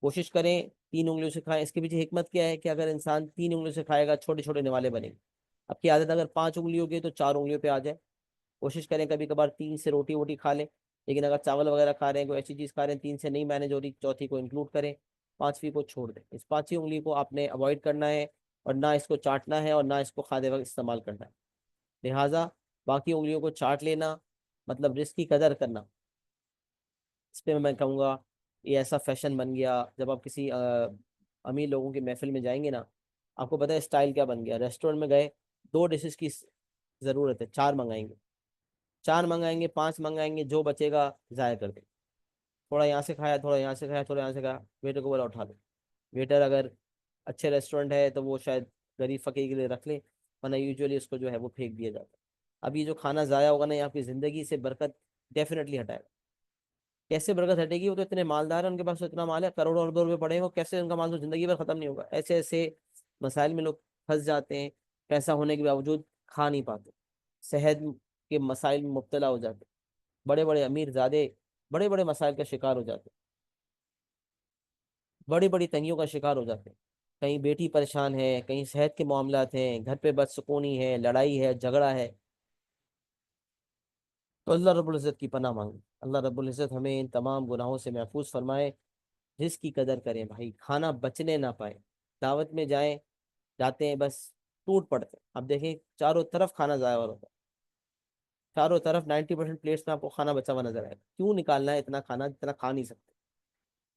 کوشش کریں 3 انگلیوں سے کھائیں۔ اس کے پیچھے حکمت کیا ہے کہ اگر انسان 3 انگلیوں سے کھائے گا، چھوٹے چھوٹے نوالے بنے گے۔ اب کی عادت اگر 5 انگلی ہوگی تو 4 انگلیوں پہ آ جائے، کوشش کریں کبھی کبھار 3 سے روٹی ووٹی کھا لیں، لیکن اگر چاول وغیرہ کھا رہے ہیں، کوئی ایسی چیز کھا رہے ہیں 3 سے نہیں مینج ہو رہی، چوتھی کو انکلوڈ کریں، 5ویں کو چھوڑ دیں۔ اس 5ویں انگلی کو آپ نے اوائڈ کرنا ہے، اور نہ اس کو چاٹنا ہے، اور نہ اس کو کھاتے وقت استعمال کرنا ہے۔ لہٰذا باقی انگلیوں کو چاٹ لینا مطلب رزق کی قدر کرنا۔ اس پہ میں کہوں گا یہ ایسا فیشن بن گیا، جب آپ کسی امیر لوگوں کی محفل میں جائیں گے نا، آپ کو پتہ ہے اسٹائل کیا بن گیا، ریسٹورینٹ میں گئے، 2 ڈشز کی ضرورت ہے، 4 منگائیں گے، 4 منگائیں گے، 5 منگائیں گے، جو بچے گا ضائع کر دیں، تھوڑا یہاں سے کھایا، تھوڑا یہاں سے کھایا، تھوڑا یہاں سے کھایا، ویٹر کو بولا اٹھا لو۔ ویٹر اگر اچھے ریسٹورینٹ ہے تو وہ شاید غریب فقیر کے لیے رکھ لیں، ورنہ یوزولی اس کو جو ہے وہ پھینک دیا جاتا ہے۔ اب یہ جو کھانا ضائع ہوگا نا، یہ آپ کی زندگی سے برکت ڈیفینیٹلی ہٹائے گا۔ کیسے برکت ہٹے گی؟ وہ تو اتنے مالدار ہیں، ان کے پاس تو اتنا مال ہے، کروڑوں اربوں روپے پڑے ہیں، وہ کیسے ان کا مال تو زندگی بھر ختم نہیں ہوگا؟ ایسے ایسے مسائل میں لوگ پھنس جاتے ہیں، پیسہ ہونے کے باوجود کھا نہیں پاتے، صحت کے مسائل میں مبتلا ہو جاتے، بڑے بڑے امیر زادے بڑے بڑے مسائل کا شکار ہو جاتے، بڑی بڑی تنگیوں کا شکار ہو جاتے ہیں، کہیں بیٹی پریشان ہے، کہیں صحت کے معاملات ہیں، گھر پہ بدسکونی ہے، لڑائی ہے، جھگڑا ہے، تو اللہ رب العزت کی پناہ مانگیں، اللہ رب العزت ہمیں ان تمام گناہوں سے محفوظ فرمائے۔ رزق کی قدر کریں بھائی، کھانا بچنے نہ پائے، دعوت میں جاتے ہیں بس ٹوٹ پڑتے ہیں. اب دیکھیں چاروں طرف کھانا ضائع ہو رہا ہے، چاروں طرف 90% پلیٹس میں آپ کو کھانا بچا ہوا نظر آئے گا. کیوں نکالنا ہے اتنا کھانا جتنا کھا نہیں سکتے؟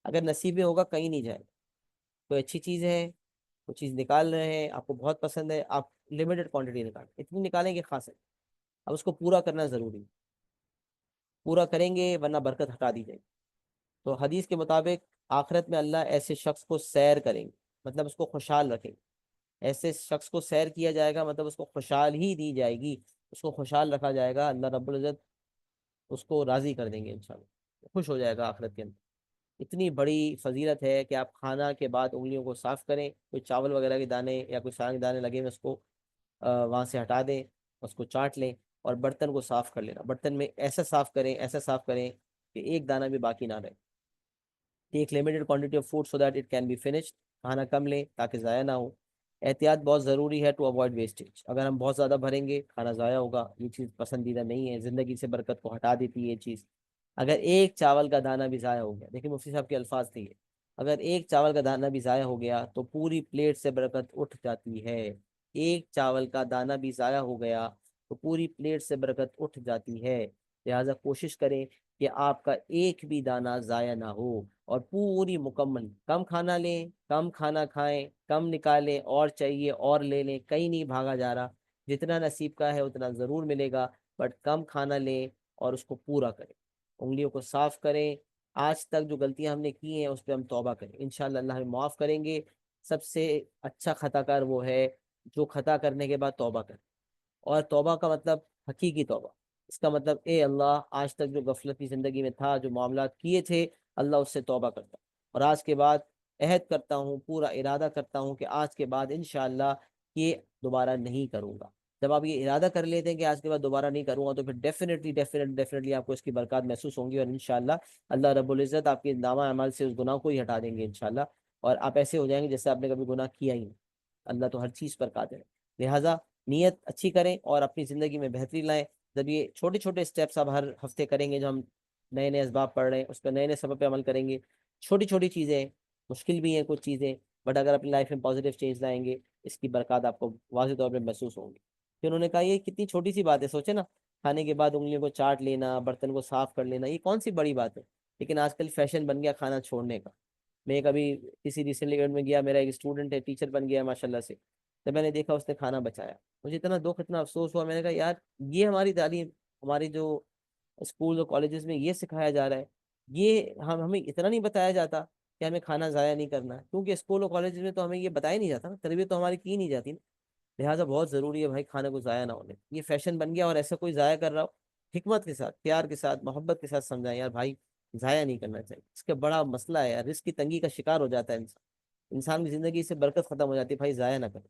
اگر نصیب میں ہوگا کہیں نہیں جائے گا. کوئی اچھی چیز ہے، وہ چیز نکال رہے ہیں، آپ کو بہت پسند ہے، آپ لمیٹڈ کوانٹٹی نکالیں، اتنی نکالیں کہ کھا سکیں. اب اس کو پورا کرنا ضروری ہے، پورا کریں گے ورنہ برکت ہٹا دی جائے گی. تو حدیث کے مطابق آخرت میں اللہ ایسے شخص کو سیر کریں گے، مطلب اس کو خوشحال رکھیں گے. ایسے شخص کو سیر کیا جائے گا مطلب اس کو خوشحال ہی دی جائے گی، اس کو خوشحال رکھا جائے گا. اللہ رب العزت اس کو راضی کر دیں گے انشاءاللہ، خوش ہو جائے گا آخرت کے اندر. اتنی بڑی فضیلت ہے کہ آپ کھانا کے بعد انگلیوں کو صاف کریں، کوئی چاول وغیرہ کے دانے یا کوئی سالن کے دانے لگے ہیں اس کو وہاں سے ہٹا دیں، اس کو چاٹ لیں اور برتن کو صاف کر لینا. برتن میں ایسا صاف کریں، ایسا صاف کریں کہ ایک دانہ بھی باقی نہ رہے. Take limited quantity of food so that it can be finished. کھانا کم لیں تاکہ ضائع نہ ہو. احتیاط بہت ضروری ہے ٹو اوائڈ ویسٹیج. اگر ہم بہت زیادہ بھریں گے کھانا ضائع ہوگا، یہ چیز پسندیدہ نہیں ہے، زندگی سے برکت کو ہٹا دیتی ہے یہ چیز. اگر ایک چاول کا دانہ بھی ضائع ہو گیا، دیکھیں مفتی صاحب کے الفاظ تھے یہ، اگر ایک چاول کا دانہ بھی ضائع ہو گیا تو پوری پلیٹ سے برکت اٹھ جاتی ہے. ایک چاول کا دانہ بھی ضائع ہو گیا تو پوری پلیٹ سے برکت اٹھ جاتی ہے. لہٰذا کوشش کریں کہ آپ کا ایک بھی دانہ ضائع نہ ہو اور پوری مکمل. کم کھانا لیں، کم کھانا کھائیں، کم نکالیں، اور چاہیے اور لے لیں، کہیں نہیں بھاگا جا رہا. جتنا نصیب کا ہے اتنا ضرور ملے گا، بٹ کم کھانا لیں اور اس کو پورا کریں. انگلیوں کو صاف کریں. آج تک جو غلطیاں ہم نے کی ہیں اس پہ ہم توبہ کریں، انشاءاللہ اللہ ہمیں معاف کریں گے. سب سے اچھا خطا کار وہ ہے جو خطا کرنے کے بعد توبہ کرے. اور توبہ کا مطلب حقیقی توبہ. اس کا مطلب اے اللہ آج تک جو غفلتی زندگی میں تھا، جو معاملات کیے تھے، اللہ اس سے توبہ کرتا اور آج کے بعد عہد کرتا ہوں، پورا ارادہ کرتا ہوں کہ آج کے بعد انشاءاللہ یہ دوبارہ نہیں کروں گا. جب آپ یہ ارادہ کر لیتے ہیں کہ آج کے بعد دوبارہ نہیں کروں گا تو پھر ڈیفینیٹلی آپ کو اس کی برکات محسوس ہوں گی، اور انشاءاللہ اللہ رب العزت آپ کے نامہ اعمال سے اس گناہ کو ہی ہٹا دیں گے انشاءاللہ. اور آپ ایسے ہو جائیں گے جیسے آپ نے کبھی گناہ کیا ہی نہیں. اللہ تو ہر چیز پر قادر ہے. لہٰذا نیت اچھی کریں اور اپنی زندگی میں بہتری لائیں. جب یہ چھوٹے چھوٹے اسٹیپس آپ ہر ہفتے کریں گے، جو ہم نئے نئے اسباب پڑھ رہے ہیں اس پہ نئے نئے سبب پہ عمل کریں گے. چھوٹی چھوٹی چیزیں، مشکل بھی ہیں کچھ چیزیں، بٹ اگر اپنی لائف میں پازیٹیو چینج لائیں گے اس کی برکات آپ کو واضح طور پہ محسوس ہوں گی. پھر انہوں نے کہا یہ کتنی چھوٹی سی بات ہے، سوچے نا، کھانے کے بعد انگلیوں کو چاٹ لینا، برتن کو صاف کر لینا، یہ کون سی بڑی بات ہے؟ لیکن آج کل فیشن بن گیا کھانا چھوڑنے کا. میں کبھی کسی ریسنٹلی ایونٹ میں گیا، میرا ایک اسٹوڈنٹ ہے، ٹیچر بن گیا ماشاء اللہ سے. جب میں نے دیکھا اس نے کھانا بچایا، مجھے اتنا دکھ، اتنا افسوس ہوا. میں نے کہا یار یہ ہماری تعلیم، ہماری جو اسکول اور کالجز میں یہ سکھایا جا رہا ہے، یہ ہمیں اتنا نہیں بتایا جاتا کہ ہمیں کھانا ضائع نہیں کرنا ہے. کیونکہ اسکول اور کالجز میں تو ہمیں یہ بتایا نہیں جاتا نا، تربیت تو ہماری کی نہیں جاتی نا. لہٰذا بہت ضروری ہے بھائی کھانے کو ضائع نہ ہونے. یہ فیشن بن گیا اور ایسا کوئی ضائع کر رہا ہو، حکمت کے ساتھ، پیار کے ساتھ، محبت کے ساتھ سمجھائیں یار بھائی ضائع نہیں کرنا چاہیے. اس کا بڑا مسئلہ ہے یار، رزق کی تنگی کا شکار ہو جاتا ہے انسان، انسان کی زندگی سے برکت ختم ہو جاتی ہے. بھائی ضائع نہ کریں.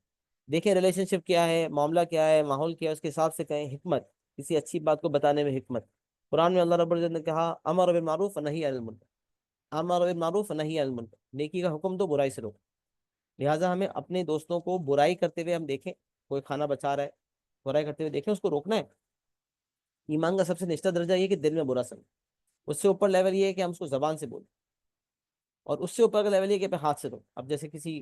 دیکھیں ریلیشن شپ کیا ہے، معاملہ کیا ہے، ماحول کیا ہے، اس کے حساب سے کہیں. حکمت، کسی اچھی بات کو بتانے میں حکمت. قرآن میں اللہ رب العزت نے کہا امر بالمعروف ونہی عن المنکر، امر بالمعروف ونہی عن المنکر، نیکی کا حکم دو، برائی سے روکو. لہٰذا ہمیں اپنے دوستوں کو برائی کرتے ہوئے ہم دیکھیں، کوئی کھانا بچا رہا ہے، برائی کرتے ہوئے دیکھیں، اس کو روکنا ہے. ایمان کا سب سے نچلا درجہ یہ ہے کہ دل میں برا سمجھ. اس سے اوپر لیول یہ ہے کہ ہم اس کو زبان سے بولیں، اور اس سے اوپر کا لیول یہ کہ پہ ہاتھ سے دو. اب جیسے کسی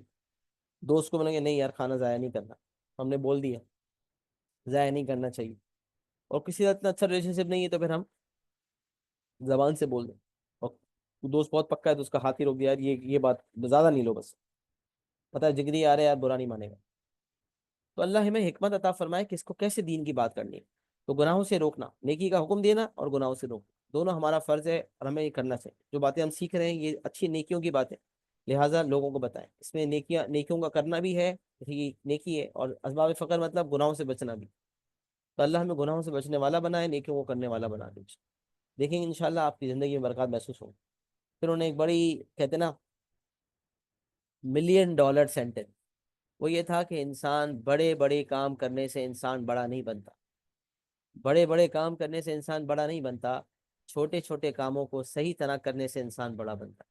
دوست کو بولیں گے نہیں یار کھانا ضائع نہیں کرنا، ہم نے بول دیا ضائع نہیں کرنا چاہیے، اور کسی کا اتنا اچھا ریلیشن شپ نہیں ہے تو پھر ہم زبان سے بول دیں. اور دوست بہت پکا ہے تو اس کا ہاتھ ہی روک دیا، یار یہ بات زیادہ نہیں لو، بس پتہ ہے جگری آ رہے یار برا نہیں مانے گا. تو اللہ ہمیں حکمت عطا فرمائے کہ اس کو کیسے دین کی بات کرنی ہے. تو گناہوں سے روکنا، نیکی کا حکم دینا اور گناہوں سے روکنا، دونوں ہمارا فرض ہے اور ہمیں یہ کرنا چاہیے. جو باتیں ہم سیکھ رہے ہیں یہ اچھی نیکیوں کی باتیں، لہٰذا لوگوں کو بتائیں. اس میں نیکیوں کا کرنا بھی ہے، یہ نیکی ہے، اور اسباب فقر مطلب گناہوں سے بچنا بھی. تو اللہ ہمیں گناہوں سے بچنے والا بنائے، نیکیوں کو کرنے والا بنا دے. دیکھیں گے انشاءاللہ آپ کی زندگی میں برکات محسوس ہو. پھر انہوں نے ایک بڑی، کہتے ہیں نا $1,000,000 سینٹنس، وہ یہ تھا کہ انسان بڑے بڑے کام کرنے سے انسان بڑا نہیں بنتا. بڑے بڑے کام کرنے سے انسان بڑا نہیں بنتا، چھوٹے چھوٹے کاموں کو صحیح طرح کرنے سے انسان بڑا بنتا.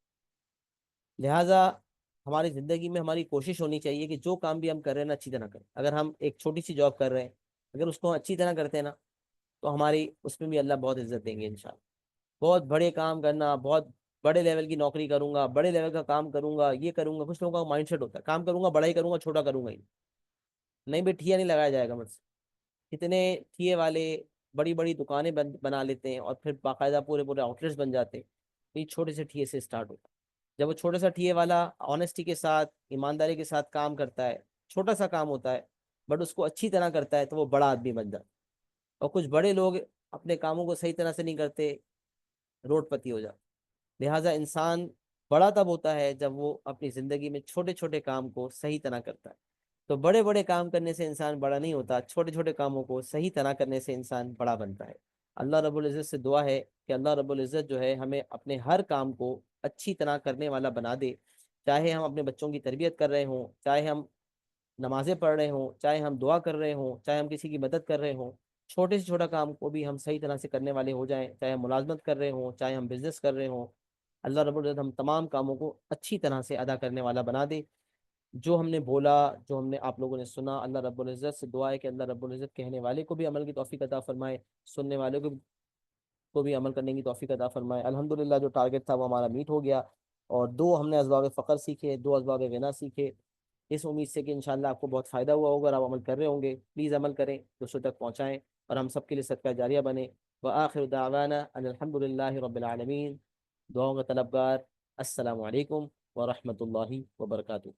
لہٰذا ہماری زندگی میں ہماری کوشش ہونی چاہیے کہ جو کام بھی ہم کر رہے ہیں نا اچھی طرح کریں. اگر ہم ایک چھوٹی سی جاب کر رہے ہیں، اگر اس کو ہم اچھی طرح کرتے ہیں نا تو ہماری اس میں بھی اللہ بہت عزت دیں گے انشاءاللہ. بہت بڑے کام کرنا، بہت بڑے لیول کی نوکری کروں گا، بڑے لیول کا کام کروں گا، یہ کروں گا. کچھ لوگوں کا مائنڈ سیٹ ہوتا ہے کام کروں گا بڑا ہی کروں گا، چھوٹا کروں گا ہی نہیں بھائی، ٹھیا نہیں لگایا جائے گا مجھ سے. کتنے ٹھیے والے بڑی بڑی دکانیں بنا لیتے ہیں اور پھر باقاعدہ پورے پورے آؤٹ لیٹس بن جاتے ہیں. یہ چھوٹے سے ٹھیے سے اسٹارٹ ہوتا ہے. جب وہ چھوٹے سا ٹھیے والا آنےسٹی کے ساتھ، ایمانداری کے ساتھ کام کرتا ہے، چھوٹا سا کام ہوتا ہے بٹ اس کو اچھی طرح کرتا ہے، تو وہ بڑا آدمی بن جاتا ہے. اور کچھ بڑے لوگ اپنے کاموں کو صحیح طرح سے نہیں کرتے، روڈ پتی ہو جاتا. لہٰذا انسان بڑا تب ہوتا ہے جب وہ اپنی زندگی میں چھوٹے چھوٹے کام کو صحیح طرح کرتا ہے. تو بڑے بڑے کام کرنے سے انسان بڑا نہیں ہوتا، چھوٹے چھوٹے کاموں کو صحیح طرح کرنے سے انسان بڑا بنتا ہے. اللہ رب العزت سے دعا ہے کہ اللہ رب العزت جو ہے ہمیں اپنے ہر کام کو اچھی طرح کرنے والا بنا دے. چاہے ہم اپنے بچوں کی تربیت کر رہے ہوں، چاہے ہم نمازیں پڑھ رہے ہوں، چاہے ہم دعا کر رہے ہوں، چاہے ہم کسی کی مدد کر رہے ہوں، چھوٹے سے چھوٹا کام کو بھی ہم صحیح طرح سے کرنے والے ہو جائیں. چاہے ہم ملازمت کر رہے ہوں، چاہے ہم بزنس کر رہے ہوں، اللہ رب العزت ہم تمام کاموں کو اچھی طرح سے ادا کرنے والا بنا دے. جو ہم نے بولا، جو ہم نے آپ لوگوں نے سنا، اللہ رب العزت سے دعا ہے کہ اللہ رب العزت کہنے والے کو بھی عمل کی توفیق عطا فرمائے، سننے والے کو بھی عمل کرنے کی توفیق عطا فرمائے. الحمدللہ جو ٹارگیٹ تھا وہ ہمارا میٹ ہو گیا، اور دو ہم نے اسباب فقر سیکھے، دو اسباب غنا سیکھے. اس امید سے کہ انشاءاللہ آپ کو بہت فائدہ ہوا ہوگا اور آپ عمل کر رہے ہوں گے. پلیز عمل کریں، دوسروں تک پہنچائیں، اور ہم سب کے لیے صدقہ جاریہ بنے. وآخر دعوانا ان الحمد للہ رب العالمین. دعاؤں کا طلبگار. السلام علیکم ورحمۃ اللہ وبرکاتہ.